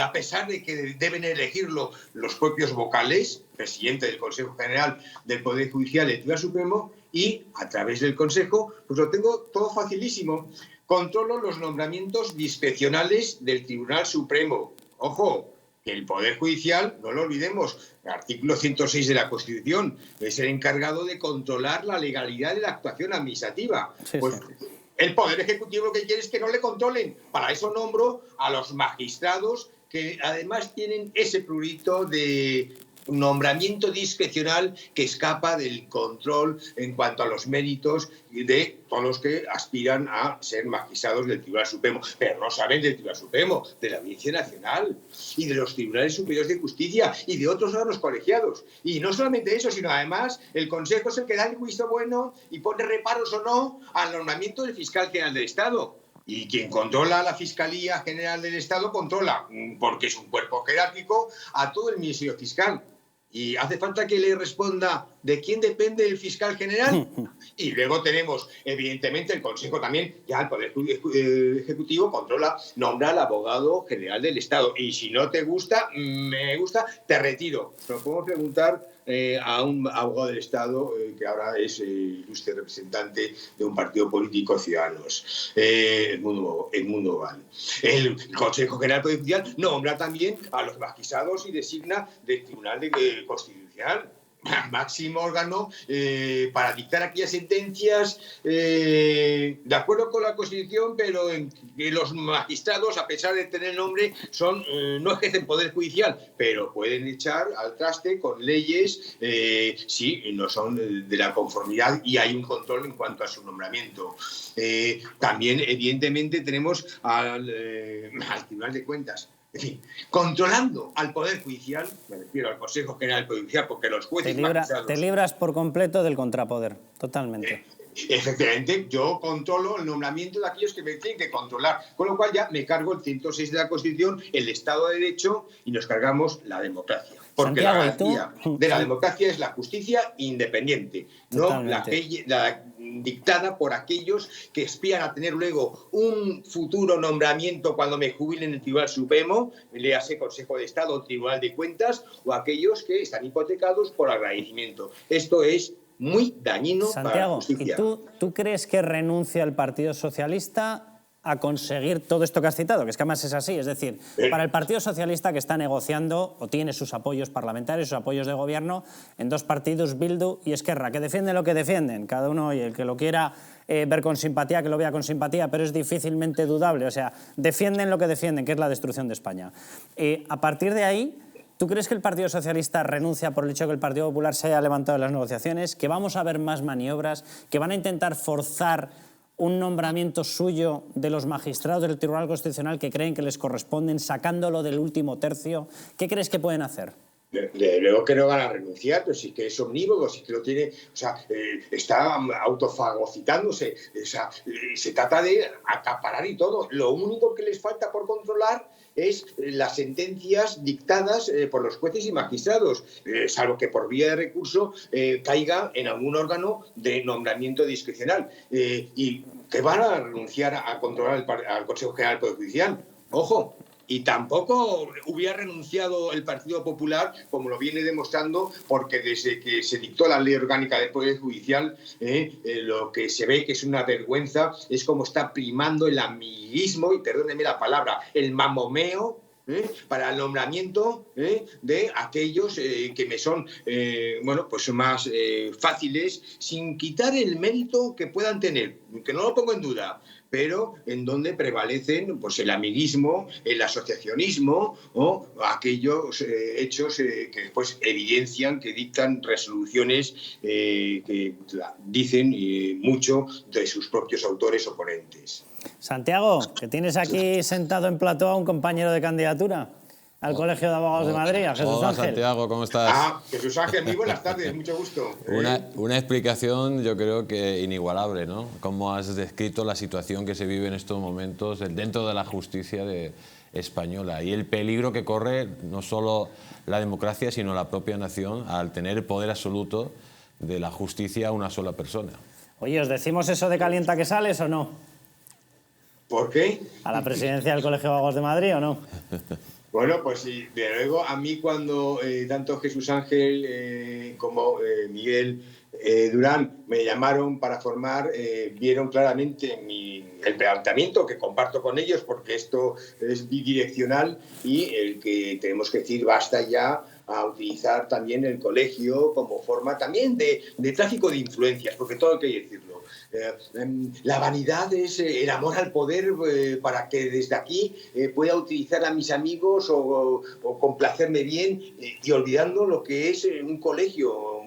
a pesar de que deben elegirlo los propios vocales, presidente del Consejo General del Poder Judicial, el Tribunal Supremo, y a través del Consejo, pues lo tengo todo facilísimo. Controlo los nombramientos discrecionales del Tribunal Supremo. Ojo, que el Poder Judicial, no lo olvidemos, el artículo 106 de la Constitución, es el encargado de controlar la legalidad de la actuación administrativa. Sí, pues sí. El Poder Ejecutivo lo que quiere es que no le controlen. Para eso nombro a los magistrados que además tienen ese prurito de nombramiento discrecional que escapa del control en cuanto a los méritos de todos los que aspiran a ser magistrados del Tribunal Supremo, pero no saben del Tribunal Supremo, de la Audiencia Nacional y de los Tribunales Superiores de Justicia y de otros órganos colegiados. Y no solamente eso, sino además el Consejo es el que da el visto bueno y pone reparos o no al nombramiento del Fiscal General del Estado. Y quien controla la Fiscalía General del Estado controla, porque es un cuerpo jerárquico, a todo el Ministerio Fiscal. Y hace falta que le responda de quién depende el fiscal general. Y luego tenemos, evidentemente, el Consejo también, ya el Poder Ejecutivo controla, nombra al abogado general del Estado. Y si no te gusta, me gusta, te retiro. Nos podemos preguntar a un abogado del Estado que ahora es ilustre representante de un partido político, Ciudadanos, Edmundo Val. El Consejo General del Poder Judicial nombra también a los magistrados y designa del Tribunal Constitucional, máximo órgano para dictar aquellas sentencias de acuerdo con la Constitución, pero en que los magistrados, a pesar de tener nombre, no ejercen poder judicial, pero pueden echar al traste con leyes si no son de la conformidad y hay un control en cuanto a su nombramiento. También, evidentemente, tenemos al Tribunal de Cuentas. En fin, controlando al Poder Judicial, me refiero al Consejo General del Poder Judicial, porque los jueces te libras por completo del contrapoder, totalmente. Efectivamente, yo controlo el nombramiento de aquellos que me tienen que controlar, con lo cual ya me cargo el 106 de la Constitución, el Estado de Derecho y nos cargamos la democracia. Porque Santiago, la garantía de la democracia es la justicia independiente, totalmente. no la dictada por aquellos que aspiran a tener luego un futuro nombramiento cuando me jubile en el Tribunal Supremo, léase Consejo de Estado o Tribunal de Cuentas, o aquellos que están hipotecados por agradecimiento. Esto es muy dañino, Santiago, para la justicia. ¿y tú crees que renuncia el Partido Socialista a conseguir todo esto que has citado? Que es que además es así, es decir, para el Partido Socialista, que está negociando o tiene sus apoyos parlamentarios, sus apoyos de gobierno en dos partidos, Bildu y Esquerra, que defienden lo que defienden, cada uno, y el que lo quiera ver con simpatía, que lo vea con simpatía, pero es difícilmente dudable, o sea, defienden lo que defienden, que es la destrucción de España. A partir de ahí, ¿tú crees que el Partido Socialista renuncia por el hecho de que el Partido Popular se haya levantado en las negociaciones, que vamos a ver más maniobras, que van a intentar forzar un nombramiento suyo de los magistrados del Tribunal Constitucional que creen que les corresponden, sacándolo del último tercio? ¿Qué crees que pueden hacer? Luego que no van a renunciar, pero sí que es omnívodo, sí que lo tiene, o sea, está autofagocitándose, o sea, se trata de acaparar y todo. Lo único que les falta por controlar es las sentencias dictadas por los jueces y magistrados, salvo que por vía de recurso caiga en algún órgano de nombramiento discrecional. Y que van a renunciar a controlar al Consejo General del Poder Judicial. Ojo. Y tampoco hubiera renunciado el Partido Popular, como lo viene demostrando, porque desde que se dictó la Ley Orgánica del Poder Judicial, lo que se ve que es una vergüenza es cómo está primando el amiguismo, y perdónenme la palabra, el mamomeo, para el nombramiento de aquellos que me son pues más fáciles, sin quitar el mérito que puedan tener, que no lo pongo en duda, pero en donde prevalecen pues el amiguismo, el asociacionismo o aquellos hechos que después evidencian, que dictan resoluciones que dicen mucho de sus propios autores o ponentes. Santiago, que tienes aquí sentado en plató a un compañero de candidatura al Colegio de Abogados de Madrid, a Jesús Ángel. Santiago, ¿cómo estás? Jesús Ángel, muy buenas tardes, mucho gusto. Una explicación, yo creo que inigualable, ¿no? Cómo has descrito la situación que se vive en estos momentos dentro de la justicia española y el peligro que corre no solo la democracia, sino la propia nación al tener el poder absoluto de la justicia a una sola persona. Oye, ¿os decimos eso de calienta que sales o no? ¿Por qué? ¿A la presidencia del Colegio de Abogados de Madrid o no? Bueno, pues sí, de luego a mí cuando tanto Jesús Ángel como Miguel Durán me llamaron para formar, vieron claramente el planteamiento que comparto con ellos, porque esto es bidireccional y el que tenemos que decir basta ya a utilizar también el colegio como forma también de tráfico de influencias, porque todo hay que decirlo. La vanidad es el amor al poder para que desde aquí pueda utilizar a mis amigos o complacerme bien y olvidando lo que es un colegio,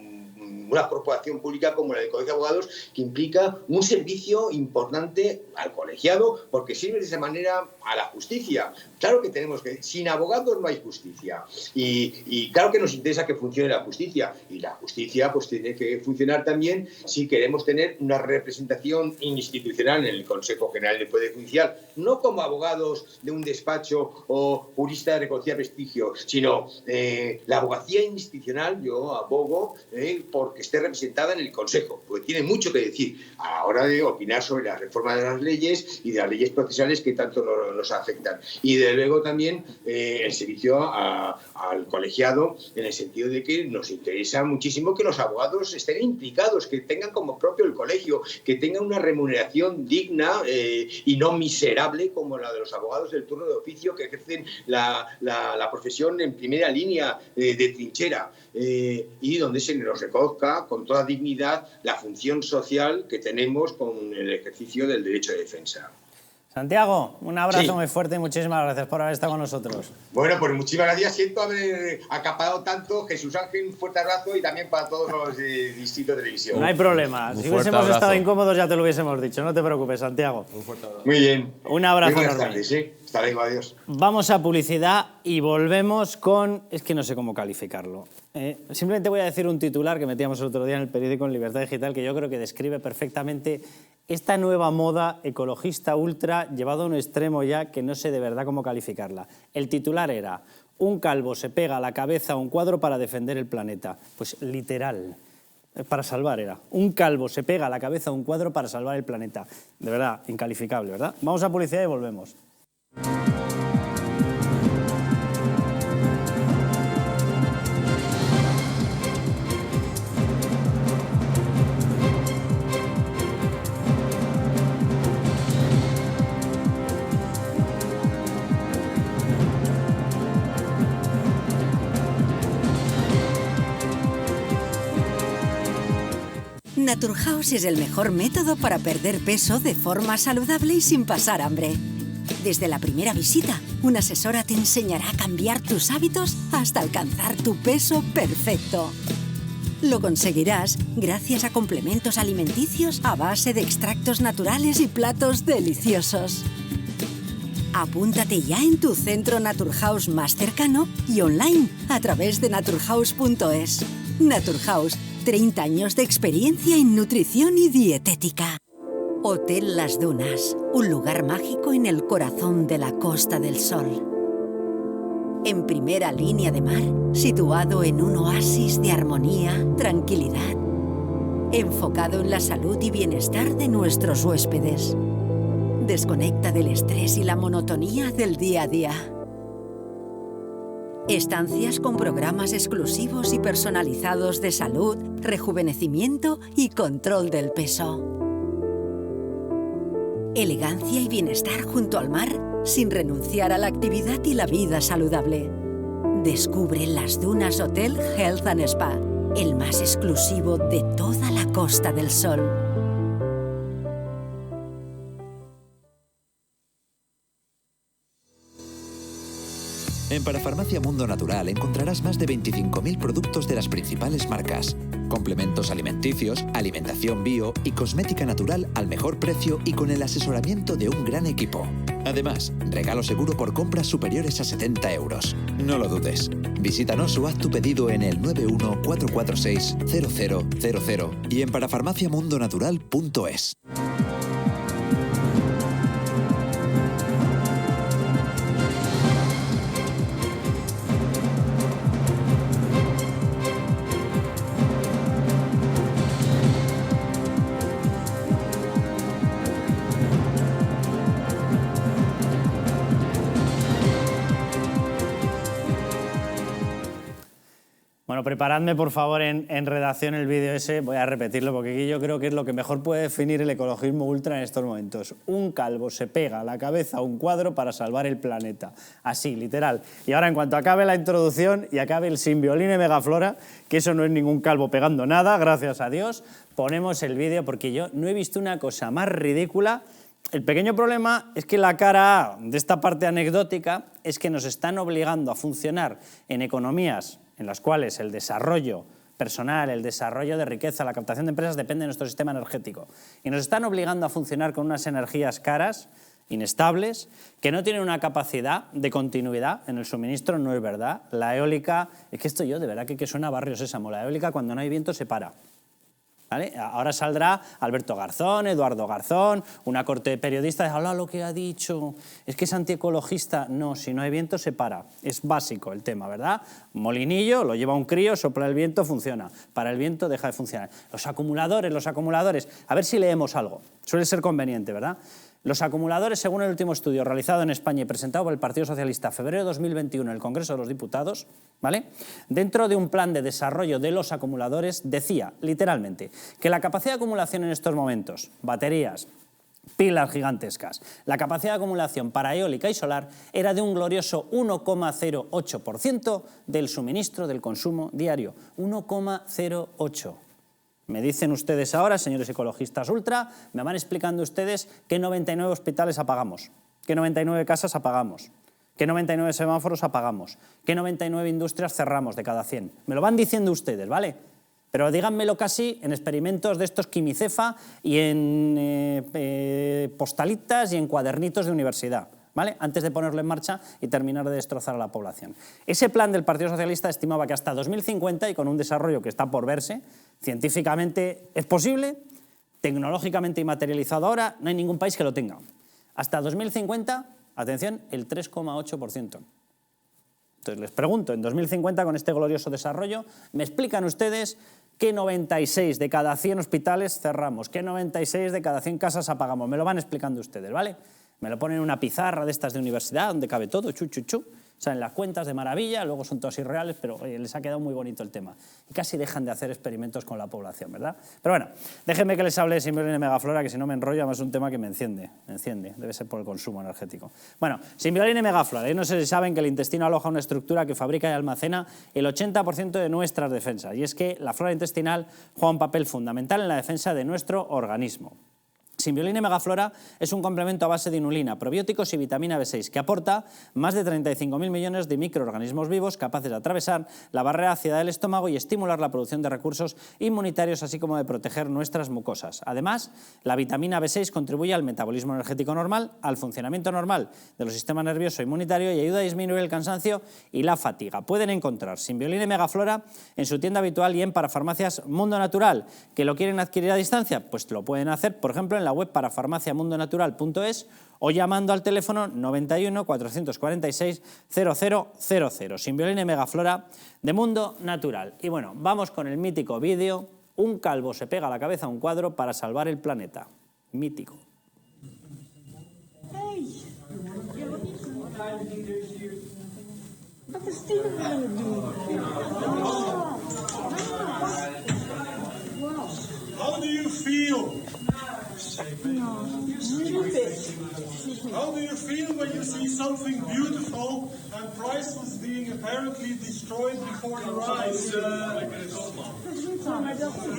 una corporación pública como la del Colegio de Abogados, que implica un servicio importante al colegiado porque sirve de esa manera a la justicia. Claro que tenemos que... Sin abogados no hay justicia. Y claro que nos interesa que funcione la justicia. Y la justicia pues tiene que funcionar también si queremos tener una representación institucional en el Consejo General del Poder Judicial. No como abogados de un despacho o juristas de reconocido prestigio, sino la abogacía institucional, yo abogo, porque que esté representada en el Consejo, porque tiene mucho que decir a la hora de opinar sobre la reforma de las leyes y de las leyes procesales que tanto nos afectan. Y desde luego también el servicio al colegiado, en el sentido de que nos interesa muchísimo que los abogados estén implicados, que tengan como propio el colegio, que tengan una remuneración digna y no miserable como la de los abogados del turno de oficio que ejercen la profesión en primera línea de trinchera, y donde se nos reconozca con toda dignidad la función social que tenemos con el ejercicio del derecho de defensa. Santiago, un abrazo muy fuerte y muchísimas gracias por haber estado con nosotros. Bueno, pues muchísimas gracias. Siento haber acaparado tanto. Jesús Ángel, un fuerte abrazo, y también para todos los distintos de televisión. No hay problema. Si hubiésemos estado incómodos ya te lo hubiésemos dicho. No te preocupes, Santiago. Un fuerte abrazo. Muy bien. Un abrazo. Muy buenas tardes, ¿sí? Hasta luego, adiós. Vamos a publicidad y volvemos con... Es que no sé cómo calificarlo. Simplemente voy a decir un titular que metíamos el otro día en el periódico en Libertad Digital, que yo creo que describe perfectamente esta nueva moda ecologista ultra llevado a un extremo ya que no sé de verdad cómo calificarla. El titular era: un calvo se pega a la cabeza a un cuadro para defender el planeta. Pues literal. Para salvar era. Un calvo se pega a la cabeza a un cuadro para salvar el planeta. De verdad, incalificable, ¿verdad? Vamos a publicidad y volvemos. Naturhaus es el mejor método para perder peso de forma saludable y sin pasar hambre. Desde la primera visita, una asesora te enseñará a cambiar tus hábitos hasta alcanzar tu peso perfecto. Lo conseguirás gracias a complementos alimenticios a base de extractos naturales y platos deliciosos. Apúntate ya en tu centro Naturhaus más cercano y online a través de naturhaus.es. Naturhaus, 30 años de experiencia en nutrición y dietética. Hotel Las Dunas, un lugar mágico en el corazón de la Costa del Sol. En primera línea de mar, situado en un oasis de armonía, tranquilidad, enfocado en la salud y bienestar de nuestros huéspedes. Desconecta del estrés y la monotonía del día a día. Estancias con programas exclusivos y personalizados de salud, rejuvenecimiento y control del peso. Elegancia y bienestar junto al mar, sin renunciar a la actividad y la vida saludable. Descubre Las Dunas Hotel Health and Spa, el más exclusivo de toda la Costa del Sol. En Parafarmacia Mundo Natural encontrarás más de 25.000 productos de las principales marcas, complementos alimenticios, alimentación bio y cosmética natural al mejor precio y con el asesoramiento de un gran equipo. Además, regalo seguro por compras superiores a 70 euros. No lo dudes. Visítanos o haz tu pedido en el 914460000 y en parafarmaciamundonatural.es. Bueno, preparadme por favor en redacción el vídeo ese, voy a repetirlo porque aquí yo creo que es lo que mejor puede definir el ecologismo ultra en estos momentos. Un calvo se pega a la cabeza a un cuadro para salvar el planeta. Así, literal. Y ahora en cuanto acabe la introducción y acabe el sin violín y megaflora, que eso no es ningún calvo pegando nada, gracias a Dios, ponemos el vídeo porque yo no he visto una cosa más ridícula. El pequeño problema es que la cara A de esta parte anecdótica es que nos están obligando a funcionar en economías en las cuales el desarrollo personal, el desarrollo de riqueza, la captación de empresas depende de nuestro sistema energético. Y nos están obligando a funcionar con unas energías caras, inestables, que no tienen una capacidad de continuidad en el suministro, no es verdad. La eólica, es que esto yo de verdad que suena a Barrio Sésamo, la eólica cuando no hay viento se para. ¿Vale? Ahora saldrá Alberto Garzón, Eduardo Garzón, una corte de periodistas, habla lo que ha dicho, es que es antiecologista. No, si no hay viento se para, es básico el tema, ¿verdad? Molinillo, lo lleva un crío, sopla el viento, funciona. Para el viento deja de funcionar. Los acumuladores, a ver si leemos algo, suele ser conveniente, ¿verdad? Los acumuladores, según el último estudio realizado en España y presentado por el Partido Socialista en febrero de 2021 en el Congreso de los Diputados, ¿vale? Dentro de un plan de desarrollo de los acumuladores decía, literalmente, que la capacidad de acumulación en estos momentos, baterías, pilas gigantescas, la capacidad de acumulación para eólica y solar era de un glorioso 1,08% del suministro del consumo diario. 1,08%. Me dicen ustedes ahora, señores ecologistas ultra, me van explicando ustedes que 99 hospitales apagamos, que 99 casas apagamos, que 99 semáforos apagamos, que 99 industrias cerramos de cada 100. Me lo van diciendo ustedes, ¿vale? Pero díganmelo casi en experimentos de estos quimicefa y en postalitas y en cuadernitos de universidad, ¿vale? Antes de ponerlo en marcha y terminar de destrozar a la población. Ese plan del Partido Socialista estimaba que hasta 2050, y con un desarrollo que está por verse, científicamente es posible, tecnológicamente y materializado ahora, no hay ningún país que lo tenga. Hasta 2050, atención, el 3,8%. Entonces les pregunto, en 2050, con este glorioso desarrollo, ¿me explican ustedes que 96 de cada 100 hospitales cerramos, que 96 de cada 100 casas apagamos? Me lo van explicando ustedes, ¿vale? Me lo ponen en una pizarra de estas de universidad, donde cabe todo, salen las cuentas de maravilla, luego son todas irreales, pero oye, les ha quedado muy bonito el tema. Y casi dejan de hacer experimentos con la población, ¿verdad? Pero bueno, déjenme que les hable de Symbiolina y Megaflora, que si no me enrollo, además es un tema que me enciende, debe ser por el consumo energético. Bueno, Symbiolina y Megaflora, no sé si saben que el intestino aloja una estructura que fabrica y almacena el 80% de nuestras defensas, y es que la flora intestinal juega un papel fundamental en la defensa de nuestro organismo. Symbiolina y Megaflora es un complemento a base de inulina, probióticos y vitamina B6 que aporta más de 35.000 millones de microorganismos vivos capaces de atravesar la barrera ácida del estómago y estimular la producción de recursos inmunitarios, así como de proteger nuestras mucosas. Además, la vitamina B6 contribuye al metabolismo energético normal, al funcionamiento normal de los sistemas nervioso e inmunitario y ayuda a disminuir el cansancio y la fatiga. Pueden encontrar Symbiolina y Megaflora en su tienda habitual y en Parafarmacias Mundo Natural. ¿Que lo quieren adquirir a distancia? Pues lo pueden hacer, por ejemplo, en la web parafarmaciamundonatural.es o llamando al teléfono 91 446 0000. Symbiolina y Megaflora de Mundo Natural. Y bueno, vamos con el mítico vídeo. Un calvo se pega a la cabeza a un cuadro para salvar el planeta. Mítico. How do you feel? How do you feel when you see something beautiful and priceless being apparently destroyed before your eyes? Do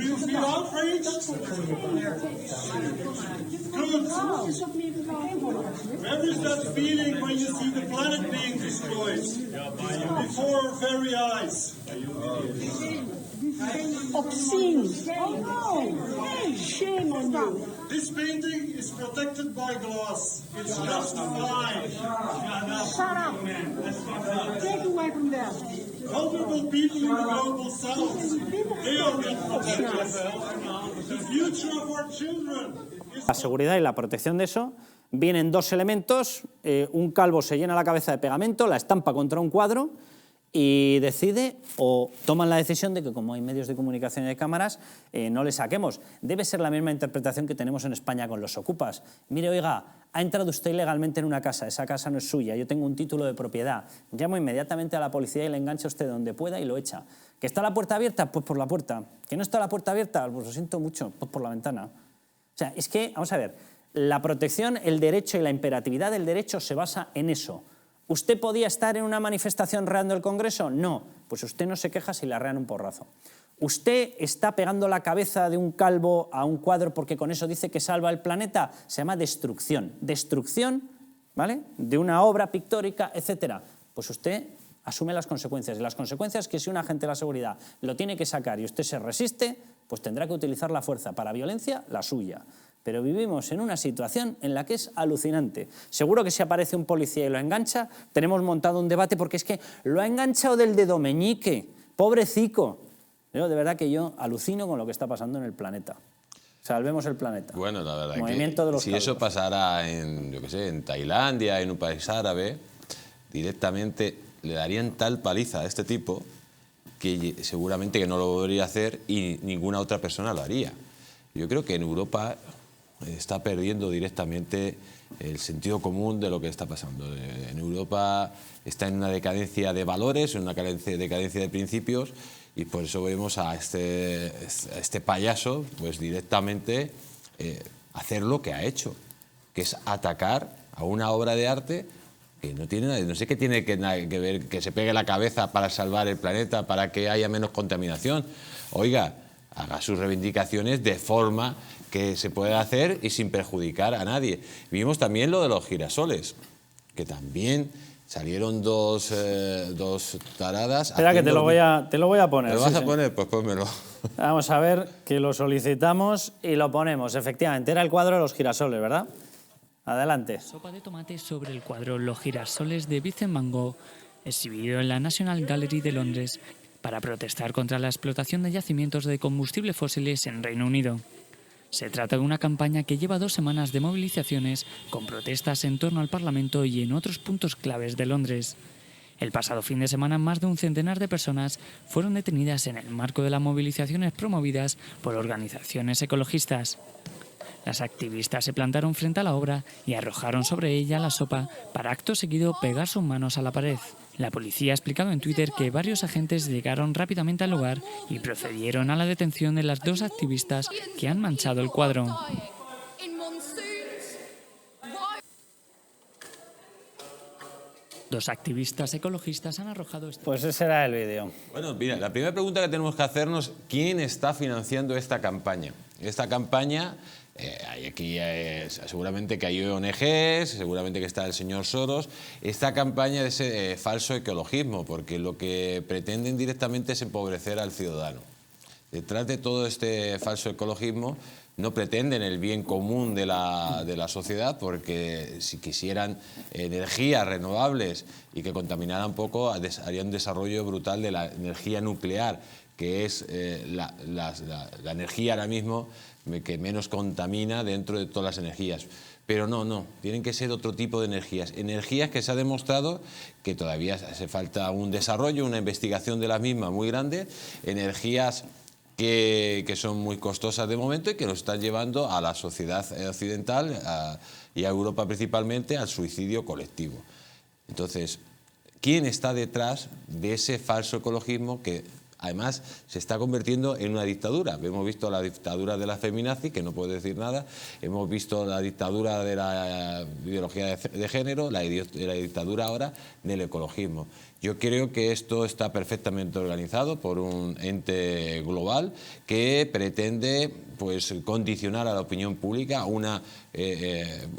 you feel outraged? Good. Where is that feeling when you see the planet being destroyed before our very eyes? Obscene. Oh no! Shame on you. This painting is protected by glass. It's just fine. Shut up. Take away from there. Vulnerable people in the global south, they are not protected. The future of our children is... La seguridad y la protección de eso vienen dos elementos. Un calvo se llena la cabeza de pegamento, la estampa contra un cuadro y decide o toman la decisión de que como hay medios de comunicación y de cámaras, no le saquemos. Debe ser la misma interpretación que tenemos en España con los ocupas. Mire, oiga, ha entrado usted ilegalmente en una casa, esa casa no es suya, yo tengo un título de propiedad. Llamo inmediatamente a la policía y le engancha a usted donde pueda y lo echa. ¿Que está la puerta abierta? Pues por la puerta. ¿Que no está la puerta abierta? Pues lo siento mucho, pues por la ventana. O sea, es que, vamos a ver, la protección, el derecho y la imperatividad del derecho se basa en eso. ¿Usted podía estar en una manifestación reando el Congreso? No. Pues usted no se queja si le arrean un porrazo. ¿Usted está pegando la cabeza de un calvo a un cuadro porque con eso dice que salva el planeta? Se llama destrucción. Destrucción, ¿vale?, de una obra pictórica, etcétera. Pues usted asume las consecuencias. Y las consecuencias es que si un agente de la seguridad lo tiene que sacar y usted se resiste, pues tendrá que utilizar la fuerza. Para violencia, la suya. Pero vivimos en una situación en la que es alucinante. Seguro que si aparece un policía y lo engancha, tenemos montado un debate porque es que lo ha enganchado del dedo meñique, pobrecico. Yo, de verdad que yo alucino con lo que está pasando en el planeta. Salvemos el planeta. Bueno, la verdad Movimiento que de los si calvos. eso pasara en, yo qué sé, en Tailandia, en un país árabe, directamente le darían tal paliza a este tipo que seguramente que no lo volvería a hacer y ninguna otra persona lo haría. Yo creo que en Europa está perdiendo directamente el sentido común de lo que está pasando. En Europa está en una decadencia de valores, en una decadencia de principios, y por eso vemos a este payaso pues directamente hacer lo que ha hecho, que es atacar a una obra de arte que no tiene nada, no sé qué tiene que ver, que se pegue la cabeza para salvar el planeta, para que haya menos contaminación. Oiga, haga sus reivindicaciones de forma que se pueda hacer y sin perjudicar a nadie. Vimos también lo de los girasoles, que también salieron dos taradas. Espera que te lo voy a poner. ¿Me lo vas a poner? Pues pónmelo. Vamos a ver, que lo solicitamos y lo ponemos. Efectivamente, era el cuadro de los girasoles, ¿verdad? Adelante. Sopa de tomate sobre el cuadro Los girasoles de Vincent van Gogh, exhibido en la National Gallery de Londres, para protestar contra la explotación de yacimientos de combustibles fósiles en Reino Unido. Se trata de una campaña que lleva 2 semanas de movilizaciones con protestas en torno al Parlamento y en otros puntos claves de Londres. El pasado fin de semana, más de un centenar de personas fueron detenidas en el marco de las movilizaciones promovidas por organizaciones ecologistas. Las activistas se plantaron frente a la obra y arrojaron sobre ella la sopa para acto seguido pegar sus manos a la pared. La policía ha explicado en Twitter que varios agentes llegaron rápidamente al lugar y procedieron a la detención de las 2 activistas que han manchado el cuadro. Dos activistas ecologistas han arrojado... Pues ese era el vídeo. Bueno, mira, la primera pregunta que tenemos que hacernos, ¿quién está financiando esta campaña? Esta campaña, aquí seguramente que hay ONGs, seguramente que está el señor Soros. Esta campaña es falso ecologismo, porque lo que pretenden directamente es empobrecer al ciudadano. Detrás de todo este falso ecologismo no pretenden el bien común de la sociedad, porque si quisieran energías renovables y que contaminaran poco, harían un desarrollo brutal de la energía nuclear, que es la energía ahora mismo que menos contamina dentro de todas las energías. Pero no, tienen que ser otro tipo de energías. Energías que se ha demostrado que todavía hace falta un desarrollo, una investigación de las mismas muy grande, energías que son muy costosas de momento y que nos están llevando a la sociedad occidental y a Europa principalmente al suicidio colectivo. Entonces, ¿quién está detrás de ese falso ecologismo que además se está convirtiendo en una dictadura? Hemos visto la dictadura de la feminazi, que no puede decir nada, hemos visto la dictadura de la ideología de género, la dictadura ahora del ecologismo. Yo creo que esto está perfectamente organizado por un ente global que pretende pues, condicionar a la opinión pública, a una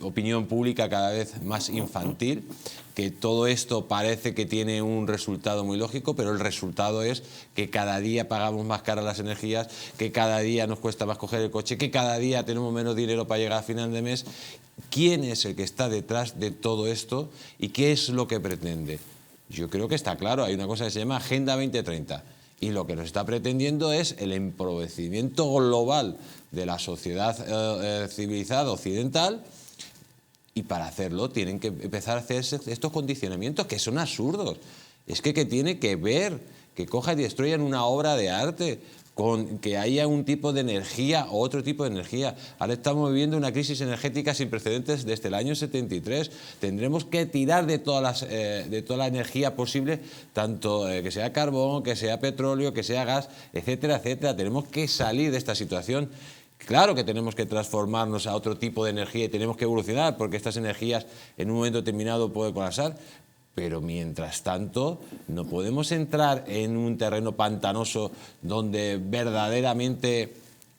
opinión pública cada vez más infantil, que todo esto parece que tiene un resultado muy lógico, pero el resultado es que cada día pagamos más caras las energías, que cada día nos cuesta más coger el coche, que cada día tenemos menos dinero para llegar a final de mes. ¿Quién es el que está detrás de todo esto y qué es lo que pretende? Yo creo que está claro, hay una cosa que se llama Agenda 2030 y lo que nos está pretendiendo es el empobrecimiento global de la sociedad civilizada occidental, y para hacerlo tienen que empezar a hacerse estos condicionamientos que son absurdos. Es que tiene que ver que cojan y destruyan una obra de arte, con que haya un tipo de energía o otro tipo de energía. Ahora estamos viviendo una crisis energética sin precedentes desde el año 73. Tendremos que tirar de toda la energía posible, tanto que sea carbón, que sea petróleo, que sea gas, etcétera, etcétera. Tenemos que salir de esta situación. Claro que tenemos que transformarnos a otro tipo de energía y tenemos que evolucionar, porque estas energías en un momento determinado pueden colapsar. Pero mientras tanto no podemos entrar en un terreno pantanoso donde verdaderamente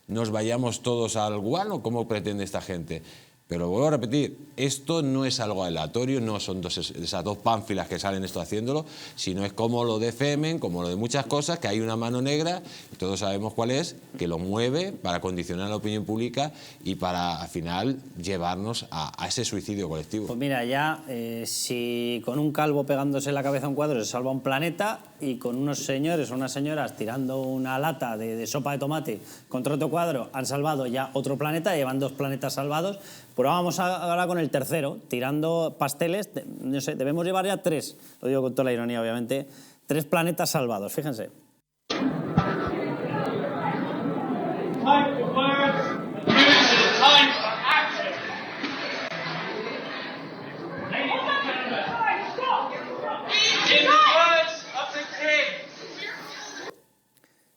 nos vayamos todos al guano, como pretende esta gente. Pero vuelvo a repetir, esto no es algo aleatorio, no son esas 2 pánfilas que salen esto haciéndolo, sino es como lo de Femen, como lo de muchas cosas, que hay una mano negra, y todos sabemos cuál es, que lo mueve para condicionar la opinión pública y para, al final, llevarnos a ese suicidio colectivo. Pues mira, ya si con un calvo pegándose en la cabeza a un cuadro se salva un planeta, y con unos señores o unas señoras tirando una lata de sopa de tomate contra otro cuadro han salvado ya otro planeta, llevan 2 planetas salvados. Pero vamos ahora con el tercero, tirando pasteles, no sé, debemos llevar ya 3, lo digo con toda la ironía obviamente, 3 planetas salvados, fíjense.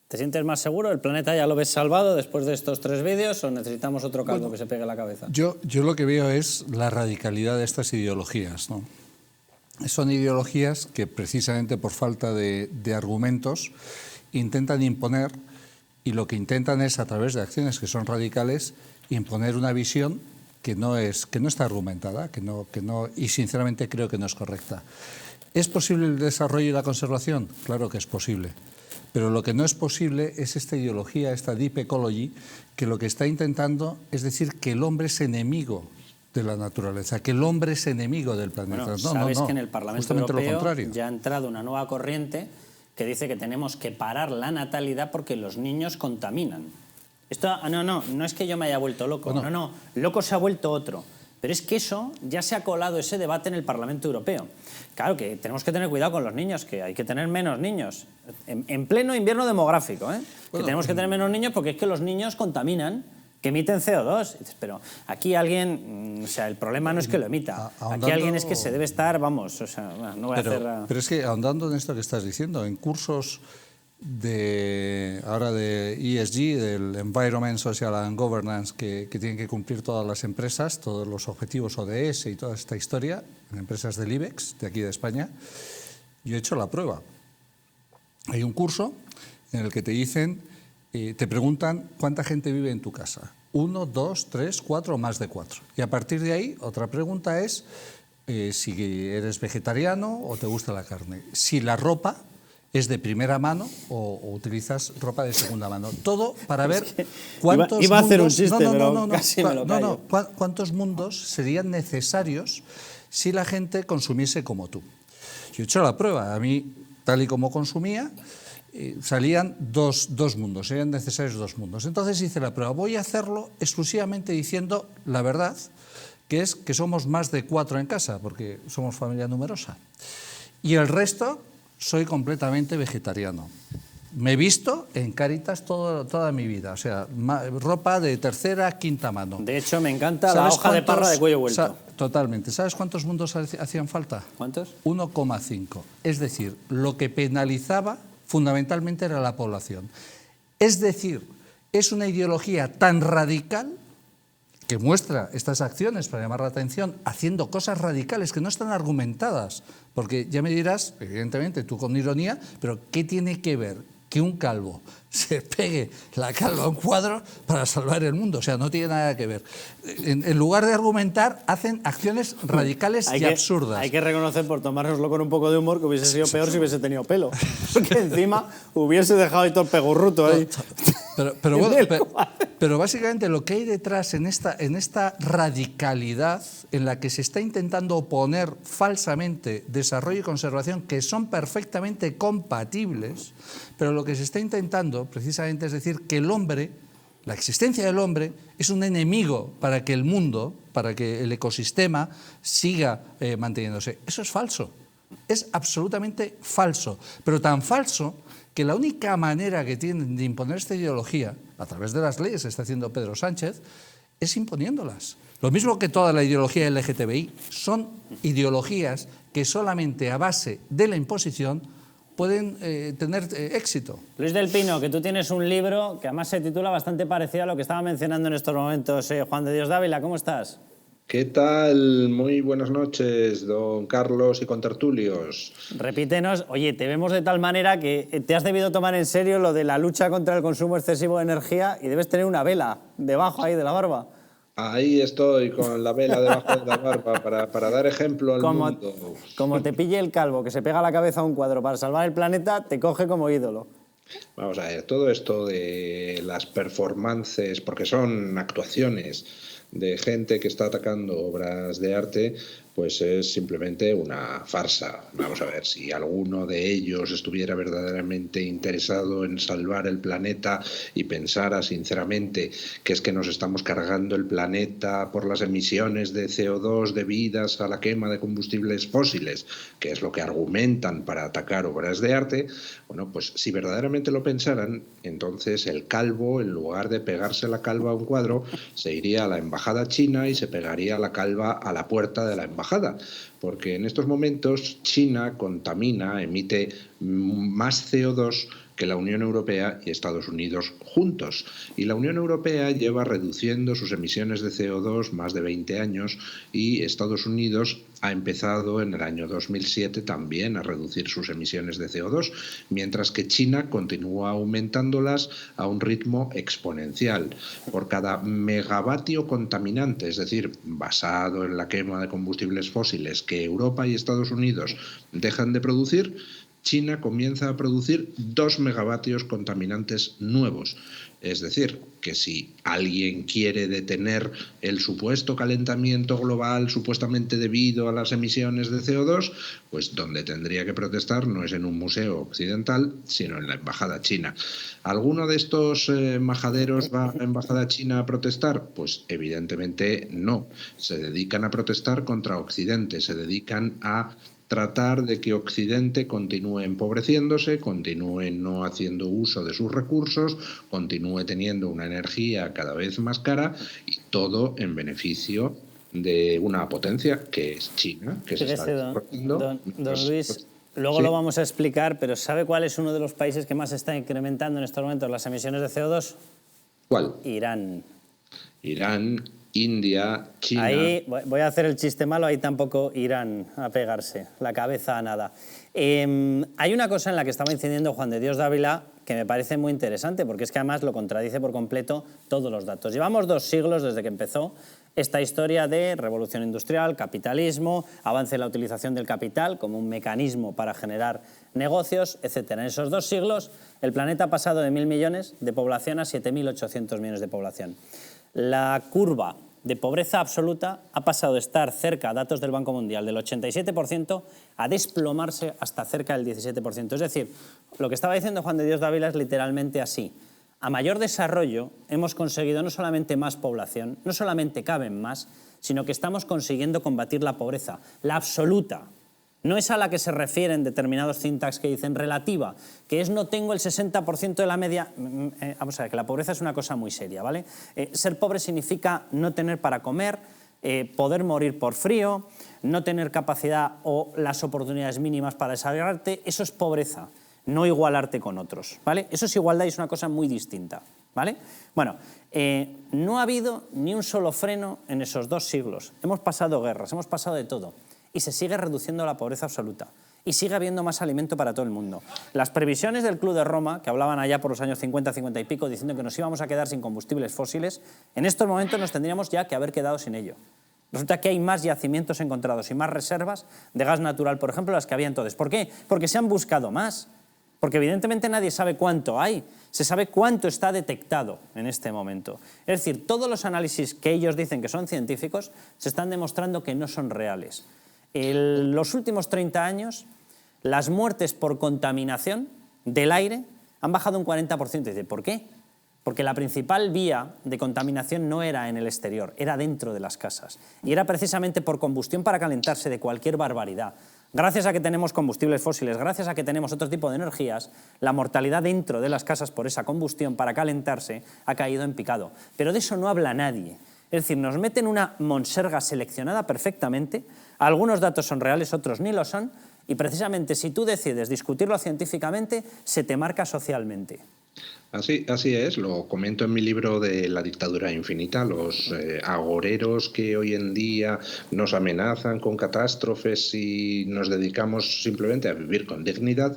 ¿Te sientes más seguro? ¿El planeta ya lo ves salvado después de estos 3 vídeos o necesitamos otro caldo que se pegue a la cabeza? Yo lo que veo es la radicalidad de estas ideologías, ¿no? Son ideologías que precisamente por falta de argumentos intentan imponer, y lo que intentan es, a través de acciones que son radicales, imponer una visión que no está argumentada, y sinceramente creo que no es correcta. ¿Es posible el desarrollo y la conservación? Claro que es posible. Pero lo que no es posible es esta ideología, esta deep ecology, que lo que está intentando es decir que el hombre es enemigo de la naturaleza, que el hombre es enemigo del planeta. Bueno, no, sabes no, que en el Parlamento justamente Europeo lo contrario. ya ha entrado una nueva corriente que dice que tenemos que parar la natalidad porque los niños contaminan. Esto, no es que yo me haya vuelto loco, loco se ha vuelto otro. Pero es que eso ya se ha colado ese debate en el Parlamento Europeo. Claro que tenemos que tener cuidado con los niños, que hay que tener menos niños. En pleno invierno demográfico, que tenemos que tener menos niños porque es que los niños contaminan, que emiten CO2. Pero aquí alguien, o sea, el problema no es que lo emita. Aquí alguien es que se debe estar, vamos, o sea, no voy a hacer... Pero es que ahondando en esto que estás diciendo, en cursos ahora de ESG, del Environment, Social and Governance, que tienen que cumplir todas las empresas, todos los objetivos ODS y toda esta historia, en empresas del IBEX, de aquí de España, yo he hecho la prueba. Hay un curso en el que te dicen, te preguntan cuánta gente vive en tu casa. 1, 2, 3, 4 o más de 4. Y a partir de ahí, otra pregunta es si eres vegetariano o te gusta la carne. Si la ropa es de primera mano o utilizas ropa de segunda mano. Todo para ver cuántos iba a hacer un mundos, chiste, pero casi me lo callo. Cuántos mundos serían necesarios si la gente consumiese como tú. Yo he hecho la prueba. A mí, tal y como consumía, salían dos mundos, serían necesarios 2 mundos. Entonces hice la prueba. Voy a hacerlo exclusivamente diciendo la verdad, que es que somos más de 4 en casa, porque somos familia numerosa. Y el resto... soy completamente vegetariano. Me he visto en Cáritas toda mi vida, o sea, ropa de tercera, quinta mano. De hecho, me encanta la hoja de parra de cuello vuelto. Totalmente. ¿Sabes cuántos mundos hacían falta? ¿Cuántos? 1,5. Es decir, lo que penalizaba fundamentalmente era la población. Es decir, es una ideología tan radical que muestra estas acciones para llamar la atención, haciendo cosas radicales que no están argumentadas, porque ya me dirás, evidentemente, tú con ironía, pero ¿qué tiene que ver que un calvo se pegue la calva a un cuadro para salvar el mundo? O sea, no tiene nada que ver. En lugar de argumentar, hacen acciones radicales y absurdas. Hay que reconocer, por tomárnoslo con un poco de humor, que hubiese sido peor si hubiese tenido pelo. Porque encima hubiese dejado ahí todo el pegurruto ahí. Pero básicamente lo que hay detrás en esta radicalidad en la que se está intentando oponer falsamente desarrollo y conservación, que son perfectamente compatibles, pero lo que se está intentando precisamente es decir que el hombre, la existencia del hombre, es un enemigo para que el mundo, para que el ecosistema siga manteniéndose. Eso es falso, es absolutamente falso, pero tan falso que la única manera que tienen de imponer esta ideología, a través de las leyes que está haciendo Pedro Sánchez, es imponiéndolas. Lo mismo que toda la ideología LGTBI, son ideologías que solamente a base de la imposición pueden tener éxito. Luis del Pino, que tú tienes un libro que además se titula bastante parecido a lo que estaba mencionando en estos momentos Juan de Dios Dávila. ¿Cómo estás? ¿Qué tal? Muy buenas noches, don Carlos y contertulios. Repítenos, oye, te vemos de tal manera que te has debido tomar en serio lo de la lucha contra el consumo excesivo de energía y debes tener una vela debajo ahí de la barba. Ahí estoy, con la vela debajo de la barba, para dar ejemplo al mundo. Como te pille el calvo, que se pega la cabeza a un cuadro para salvar el planeta, te coge como ídolo. Vamos a ver, todo esto de las performances, porque son actuaciones de gente que está atacando obras de arte, pues es simplemente una farsa. Vamos a ver, si alguno de ellos estuviera verdaderamente interesado en salvar el planeta y pensara sinceramente que es que nos estamos cargando el planeta por las emisiones de CO2 debidas a la quema de combustibles fósiles, que es lo que argumentan para atacar obras de arte, bueno, pues si verdaderamente lo pensaran, entonces el calvo, en lugar de pegarse la calva a un cuadro, se iría a la embajada china y se pegaría la calva a la puerta de la embajada, porque en estos momentos China contamina, emite más CO2 que la Unión Europea y Estados Unidos juntos. Y la Unión Europea lleva reduciendo sus emisiones de CO2 más de 20 años y Estados Unidos ha empezado en el año 2007 también a reducir sus emisiones de CO2, mientras que China continúa aumentándolas a un ritmo exponencial. Por cada megavatio contaminante, es decir, basado en la quema de combustibles fósiles, que Europa y Estados Unidos dejan de producir, China comienza a producir 2 megavatios contaminantes nuevos. Es decir, que si alguien quiere detener el supuesto calentamiento global supuestamente debido a las emisiones de CO2, pues donde tendría que protestar no es en un museo occidental, sino en la embajada china. ¿Alguno de estos majaderos va a la embajada china a protestar? Pues evidentemente no. Se dedican a protestar contra Occidente, se dedican a tratar de que Occidente continúe empobreciéndose, continúe no haciendo uso de sus recursos, continúe teniendo una energía cada vez más cara y todo en beneficio de una potencia que es China, que se está desarrollando. Don Luis, luego lo vamos a explicar, pero ¿sabe cuál es uno de los países que más está incrementando en estos momentos las emisiones de CO2? ¿Cuál? Irán. Irán, India, China... Ahí voy a hacer el chiste malo, ahí tampoco irán a pegarse, la cabeza a nada. Hay una cosa en la que estaba incidiendo Juan de Dios Dávila que me parece muy interesante, porque es que además lo contradice por completo todos los datos. Llevamos 2 siglos desde que empezó esta historia de revolución industrial, capitalismo, avance en la utilización del capital como un mecanismo para generar negocios, etc. En esos 2 siglos el planeta ha pasado de 1.000 millones de población a 7.800 millones de población. La curva de pobreza absoluta ha pasado de estar cerca, datos del Banco Mundial, del 87% a desplomarse hasta cerca del 17%. Es decir, lo que estaba diciendo Juan de Dios Dávila es literalmente así. A mayor desarrollo hemos conseguido no solamente más población, no solamente caben más, sino que estamos consiguiendo combatir la pobreza, la absoluta. No es a la que se refieren determinados think tanks que dicen relativa, que es no tengo el 60% de la media. Vamos a ver, que la pobreza es una cosa muy seria, ¿vale? Ser pobre significa no tener para comer, poder morir por frío, no tener capacidad o las oportunidades mínimas para desarrollarte. Eso es pobreza, no igualarte con otros, ¿vale? Eso es igualdad y es una cosa muy distinta, ¿vale? Bueno, no ha habido ni un solo freno en esos 2 siglos. Hemos pasado guerras, hemos pasado de todo. Y se sigue reduciendo la pobreza absoluta. Y sigue habiendo más alimento para todo el mundo. Las previsiones del Club de Roma, que hablaban allá por los años 50, 50 y pico, diciendo que nos íbamos a quedar sin combustibles fósiles, en estos momentos nos tendríamos ya que haber quedado sin ello. Resulta que hay más yacimientos encontrados y más reservas de gas natural, por ejemplo, las que había entonces. ¿Por qué? Porque se han buscado más. Porque evidentemente nadie sabe cuánto hay. Se sabe cuánto está detectado en este momento. Es decir, todos los análisis que ellos dicen que son científicos se están demostrando que no son reales. En los últimos 30 años, las muertes por contaminación del aire han bajado un 40%. Dice, ¿por qué? Porque la principal vía de contaminación no era en el exterior, era dentro de las casas. Y era precisamente por combustión para calentarse de cualquier barbaridad. Gracias a que tenemos combustibles fósiles, gracias a que tenemos otro tipo de energías, la mortalidad dentro de las casas por esa combustión para calentarse ha caído en picado. Pero de eso no habla nadie. Es decir, nos meten una monserga seleccionada perfectamente, algunos datos son reales, otros ni lo son, y precisamente si tú decides discutirlo científicamente, se te marca socialmente. Así es, lo comento en mi libro de La dictadura infinita. Los agoreros que hoy en día nos amenazan con catástrofes si nos dedicamos simplemente a vivir con dignidad,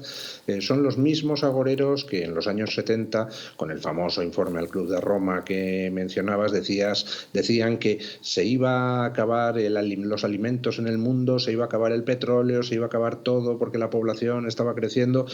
son los mismos agoreros que en los años 70, con el famoso informe al Club de Roma que mencionabas, decían que se iba a acabar los alimentos en el mundo, se iba a acabar el petróleo, se iba a acabar todo porque la población estaba creciendo.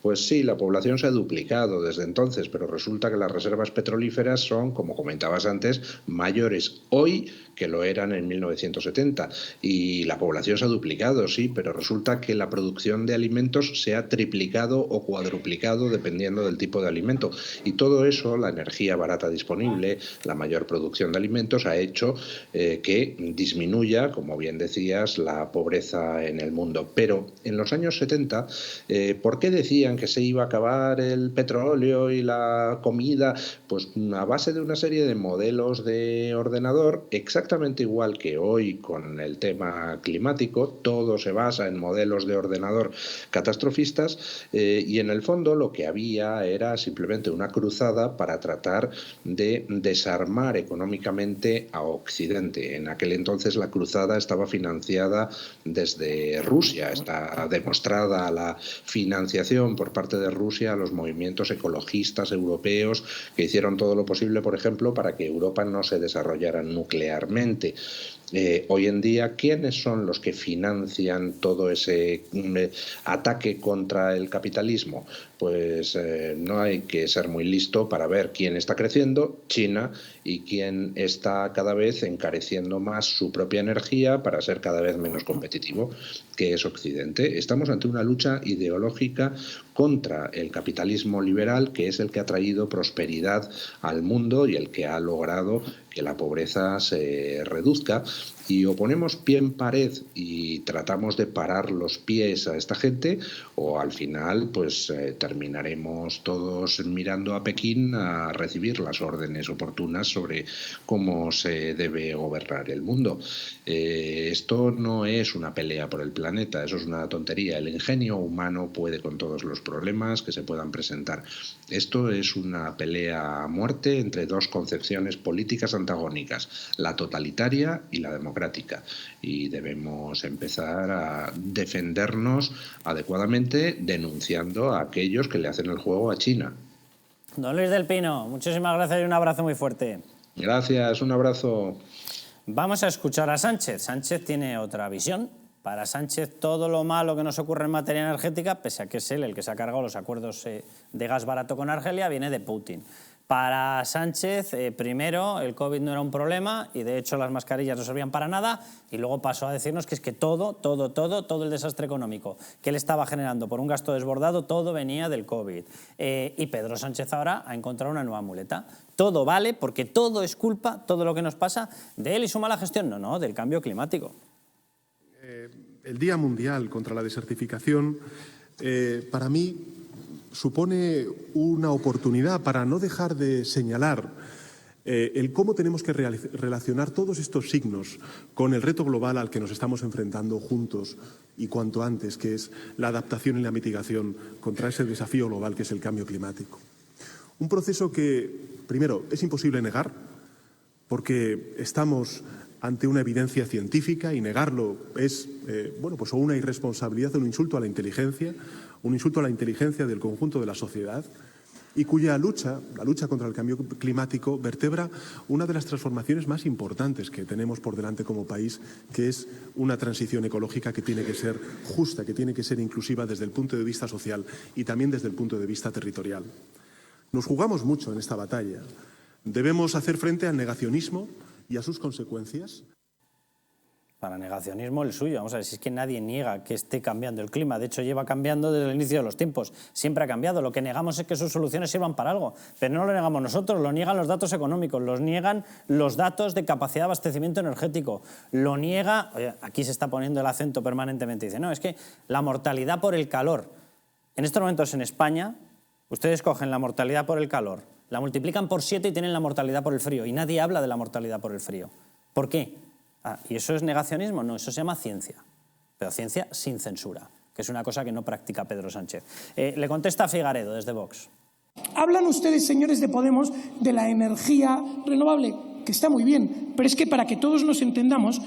Pues sí, la población se ha duplicado desde entonces, pero resulta que las reservas petrolíferas son, como comentabas antes, mayores hoy que lo eran en 1970. Y la población se ha duplicado, sí, pero resulta que la producción de alimentos se ha triplicado o cuadruplicado dependiendo del tipo de alimento. Y todo eso, la energía barata disponible, la mayor producción de alimentos, ha hecho que disminuya, como bien decías, la pobreza en el mundo. Pero en los años 70, ¿por qué decían que se iba a acabar el petróleo y la comida? Pues a base de una serie de modelos de ordenador, exactamente igual que hoy con el tema climático, todo se basa en modelos de ordenador catastrofistas, y en el fondo lo que había era simplemente una cruzada para tratar de desarmar económicamente a Occidente. En aquel entonces la cruzada estaba financiada desde Rusia, está demostrada la financiación por parte de Rusia a los movimientos ecologistas europeos que hicieron todo lo posible, por ejemplo, para que Europa no se desarrollara nuclearmente. Hoy en día, ¿quiénes son los que financian todo ese ataque contra el capitalismo? Pues no hay que ser muy listo para ver quién está creciendo, China, y quién está cada vez encareciendo más su propia energía para ser cada vez menos competitivo, que es Occidente. Estamos ante una lucha ideológica contra el capitalismo liberal, que es el que ha traído prosperidad al mundo y el que ha logrado que la pobreza se reduzca, y o ponemos pie en pared y tratamos de parar los pies a esta gente, o al final pues terminaremos todos mirando a Pekín a recibir las órdenes oportunas sobre cómo se debe gobernar el mundo. Esto no es una pelea por el planeta, eso es una tontería. El ingenio humano puede con todos los problemas que se puedan presentar. Esto es una pelea a muerte entre dos concepciones políticas antagónicas, la totalitaria y la democrática, y debemos empezar a defendernos adecuadamente denunciando a aquellos que le hacen el juego a China. Don Luis del Pino, muchísimas gracias y un abrazo muy fuerte. Gracias, un abrazo. Vamos a escuchar a Sánchez. Sánchez tiene otra visión. Para Sánchez, todo lo malo que nos ocurre en materia energética, pese a que es él el que se ha cargado los acuerdos de gas barato con Argelia, viene de Putin. Para Sánchez, primero, el COVID no era un problema y de hecho las mascarillas no servían para nada, y luego pasó a decirnos que es que todo el desastre económico que él estaba generando por un gasto desbordado, todo venía del COVID. Y Pedro Sánchez ahora ha encontrado una nueva muleta. Todo vale porque todo es culpa, todo lo que nos pasa, de él y su mala gestión. No, del cambio climático. El Día Mundial contra la Desertificación, para mí, supone una oportunidad para no dejar de señalar el cómo tenemos que relacionar todos estos signos con el reto global al que nos estamos enfrentando juntos y cuanto antes, que es la adaptación y la mitigación contra ese desafío global que es el cambio climático. Un proceso que, primero, es imposible negar porque estamos ante una evidencia científica y negarlo es pues o una irresponsabilidad o un insulto a la inteligencia del conjunto de la sociedad, y cuya lucha, la lucha contra el cambio climático, vertebra una de las transformaciones más importantes que tenemos por delante como país, que es una transición ecológica que tiene que ser justa, que tiene que ser inclusiva desde el punto de vista social y también desde el punto de vista territorial. Nos jugamos mucho en esta batalla. Debemos hacer frente al negacionismo y a sus consecuencias. Para negacionismo el suyo. Vamos a ver, si es que nadie niega que esté cambiando el clima. De hecho, lleva cambiando desde el inicio de los tiempos. Siempre ha cambiado. Lo que negamos es que sus soluciones sirvan para algo. Pero no lo negamos nosotros, lo niegan los datos económicos, los niegan los datos de capacidad de abastecimiento energético. Lo niega... Oye, aquí se está poniendo el acento permanentemente. Dice, no, es que la mortalidad por el calor. En estos momentos en España, ustedes cogen la mortalidad por el calor, la multiplican por 7 y tienen la mortalidad por el frío. Y nadie habla de la mortalidad por el frío. ¿Por qué? ¿Y eso es negacionismo? No, eso se llama ciencia, pero ciencia sin censura, que es una cosa que no practica Pedro Sánchez. Le contesta Figaredo desde Vox. Hablan ustedes, señores de Podemos, de la energía renovable, que está muy bien, pero es que para que todos nos entendamos,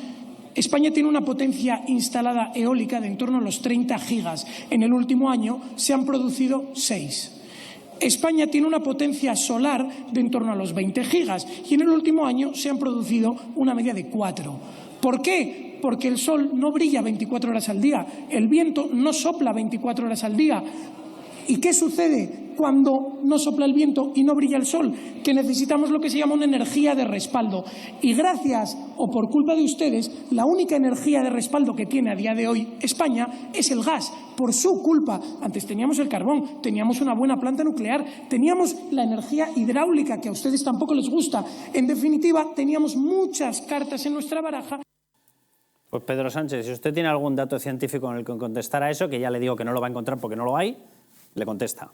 España tiene una potencia instalada eólica de en torno a los 30 gigas. En el último año se han producido 6. España tiene una potencia solar de en torno a los 20 gigas y en el último año se han producido una media de 4. ¿Por qué? Porque el sol no brilla 24 horas al día, el viento no sopla 24 horas al día. ¿Y qué sucede? cuando no sopla el viento y no brilla el sol, que necesitamos lo que se llama una energía de respaldo. Y gracias o por culpa de ustedes, la única energía de respaldo que tiene a día de hoy España es el gas, por su culpa. Antes teníamos el carbón, teníamos una buena planta nuclear, teníamos la energía hidráulica, que a ustedes tampoco les gusta. En definitiva, teníamos muchas cartas en nuestra baraja. Pues Pedro Sánchez, si usted tiene algún dato científico en el que contestar a eso, que ya le digo que no lo va a encontrar porque no lo hay, le contesta.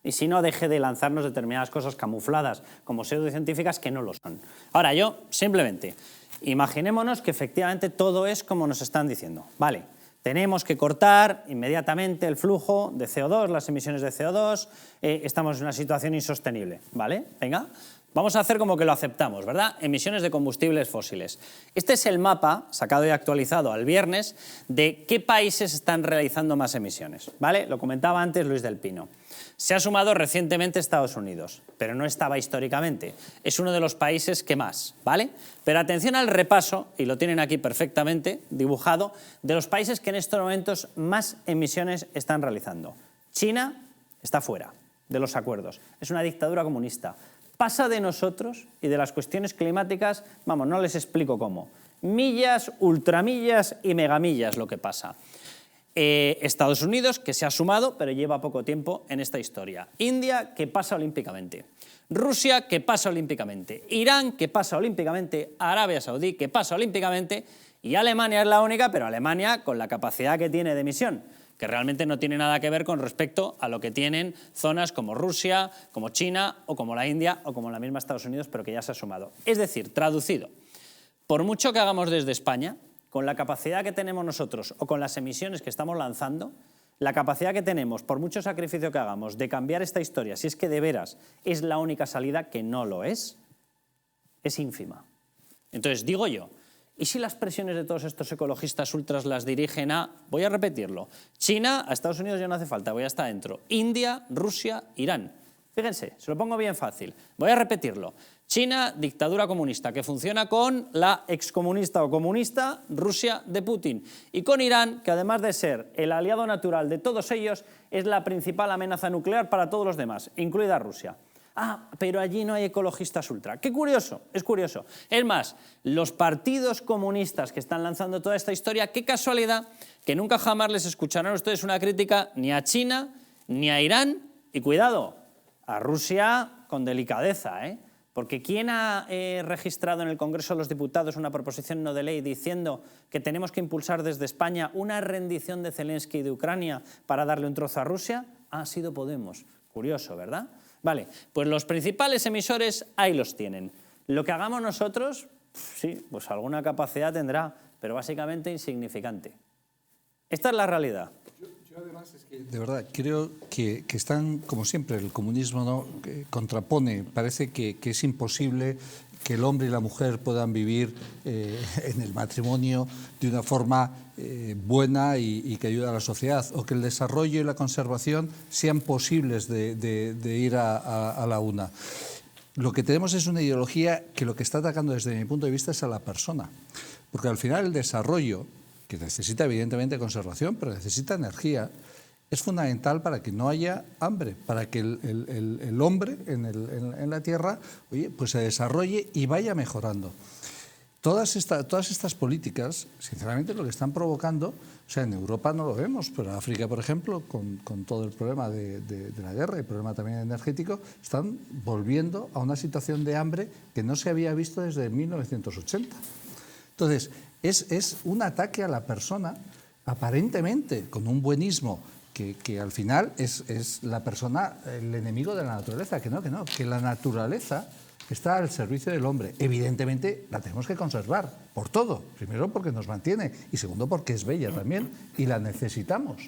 Y si no, deje de lanzarnos determinadas cosas camufladas como pseudocientíficas que no lo son. Ahora, yo, simplemente, imaginémonos que efectivamente todo es como nos están diciendo. Vale, tenemos que cortar inmediatamente el flujo de CO2, las emisiones de CO2, estamos en una situación insostenible. Vale, venga. Vamos a hacer como que lo aceptamos, ¿verdad? Emisiones de combustibles fósiles. Este es el mapa, sacado y actualizado al viernes, de qué países están realizando más emisiones, ¿vale? Lo comentaba antes Luis del Pino. Se ha sumado recientemente Estados Unidos, pero no estaba históricamente. Es uno de los países que más, ¿vale? Pero atención al repaso, y lo tienen aquí perfectamente dibujado, de los países que en estos momentos más emisiones están realizando. China está fuera de los acuerdos. Es una dictadura comunista. Pasa de nosotros y de las cuestiones climáticas, vamos, no les explico cómo. Millas, ultramillas y megamillas lo que pasa. Estados Unidos, que se ha sumado, pero lleva poco tiempo en esta historia. India, que pasa olímpicamente. Rusia, que pasa olímpicamente. Irán, que pasa olímpicamente. Arabia Saudí, que pasa olímpicamente. Y Alemania es la única, pero Alemania con la capacidad que tiene de emisión, que realmente no tiene nada que ver con respecto a lo que tienen zonas como Rusia, como China o como la India o como la misma Estados Unidos, pero que ya se ha sumado. Es decir, traducido, por mucho que hagamos desde España, con la capacidad que tenemos nosotros o con las emisiones que estamos lanzando, la capacidad que tenemos, por mucho sacrificio que hagamos, de cambiar esta historia, si es que de veras es la única salida, que no lo es ínfima. Entonces, digo yo, ¿y si las presiones de todos estos ecologistas ultras las dirigen a, voy a repetirlo, China, a Estados Unidos ya no hace falta, voy hasta adentro, India, Rusia, Irán? Fíjense, se lo pongo bien fácil, voy a repetirlo. China, dictadura comunista, que funciona con la excomunista o comunista Rusia de Putin. Y con Irán, que además de ser el aliado natural de todos ellos, es la principal amenaza nuclear para todos los demás, incluida Rusia. Ah, pero allí no hay ecologistas ultra. ¡Qué curioso! Es curioso. Es más, los partidos comunistas que están lanzando toda esta historia, qué casualidad que nunca jamás les escucharán ustedes una crítica ni a China, ni a Irán, y cuidado, a Rusia con delicadeza, ¿eh? Porque ¿quién ha registrado en el Congreso de los Diputados una proposición no de ley diciendo que tenemos que impulsar desde España una rendición de Zelensky de Ucrania para darle un trozo a Rusia? Ha sido Podemos. Curioso, ¿verdad? Vale, pues los principales emisores ahí los tienen. Lo que hagamos nosotros, sí, pues alguna capacidad tendrá, pero básicamente insignificante. Esta es la realidad. Yo además es que, de verdad, creo que están, como siempre, el comunismo, ¿no?, que contrapone, parece que es imposible que el hombre y la mujer puedan vivir en el matrimonio de una forma buena y que ayude a la sociedad, o que el desarrollo y la conservación sean posibles de ir a la una. Lo que tenemos es una ideología que lo que está atacando desde mi punto de vista es a la persona, porque al final el desarrollo, que necesita evidentemente conservación, pero necesita energía, es fundamental para que no haya hambre, para que el hombre en la Tierra, oye, pues se desarrolle y vaya mejorando. Todas estas políticas, sinceramente, lo que están provocando, o sea, en Europa no lo vemos, pero en África, por ejemplo, con todo el problema de la guerra y el problema también energético, están volviendo a una situación de hambre que no se había visto desde 1980. Entonces, es un ataque a la persona, aparentemente con un buenismo que al final es la persona el enemigo de la naturaleza, que no, que la naturaleza está al servicio del hombre. Evidentemente la tenemos que conservar, por todo. Primero porque nos mantiene y segundo porque es bella también y la necesitamos.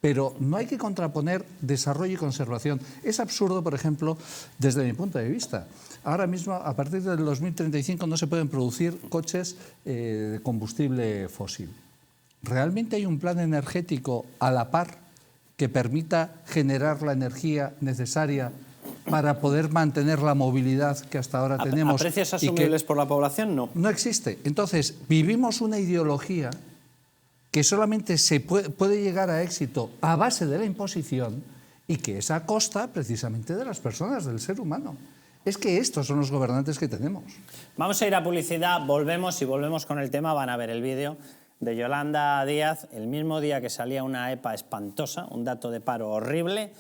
Pero no hay que contraponer desarrollo y conservación. Es absurdo, por ejemplo, desde mi punto de vista. Ahora mismo, a partir del 2035, no se pueden producir coches de combustible fósil. ¿Realmente hay un plan energético a la par que permita generar la energía necesaria para poder mantener la movilidad que hasta ahora tenemos? ¿A precios asumibles por la población? No. No existe. Entonces, vivimos una ideología que solamente se puede llegar a éxito a base de la imposición y que es a costa precisamente de las personas, del ser humano. Es que estos son los gobernantes que tenemos. Vamos a ir a publicidad, volvemos y volvemos con el tema. Van a ver el vídeo de Yolanda Díaz, el mismo día que salía una EPA espantosa, un dato de paro horrible,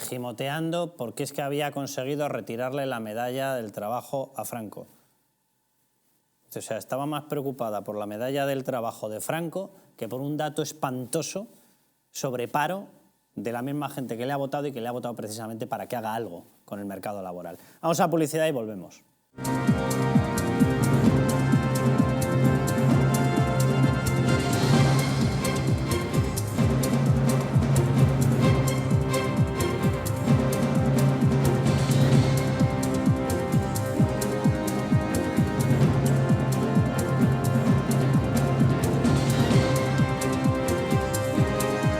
gimoteando porque es que había conseguido retirarle la medalla del trabajo a Franco. O sea, estaba más preocupada por la medalla del trabajo de Franco que por un dato espantoso sobre paro de la misma gente que le ha votado y que le ha votado precisamente para que haga algo con el mercado laboral. Vamos a publicidad y volvemos.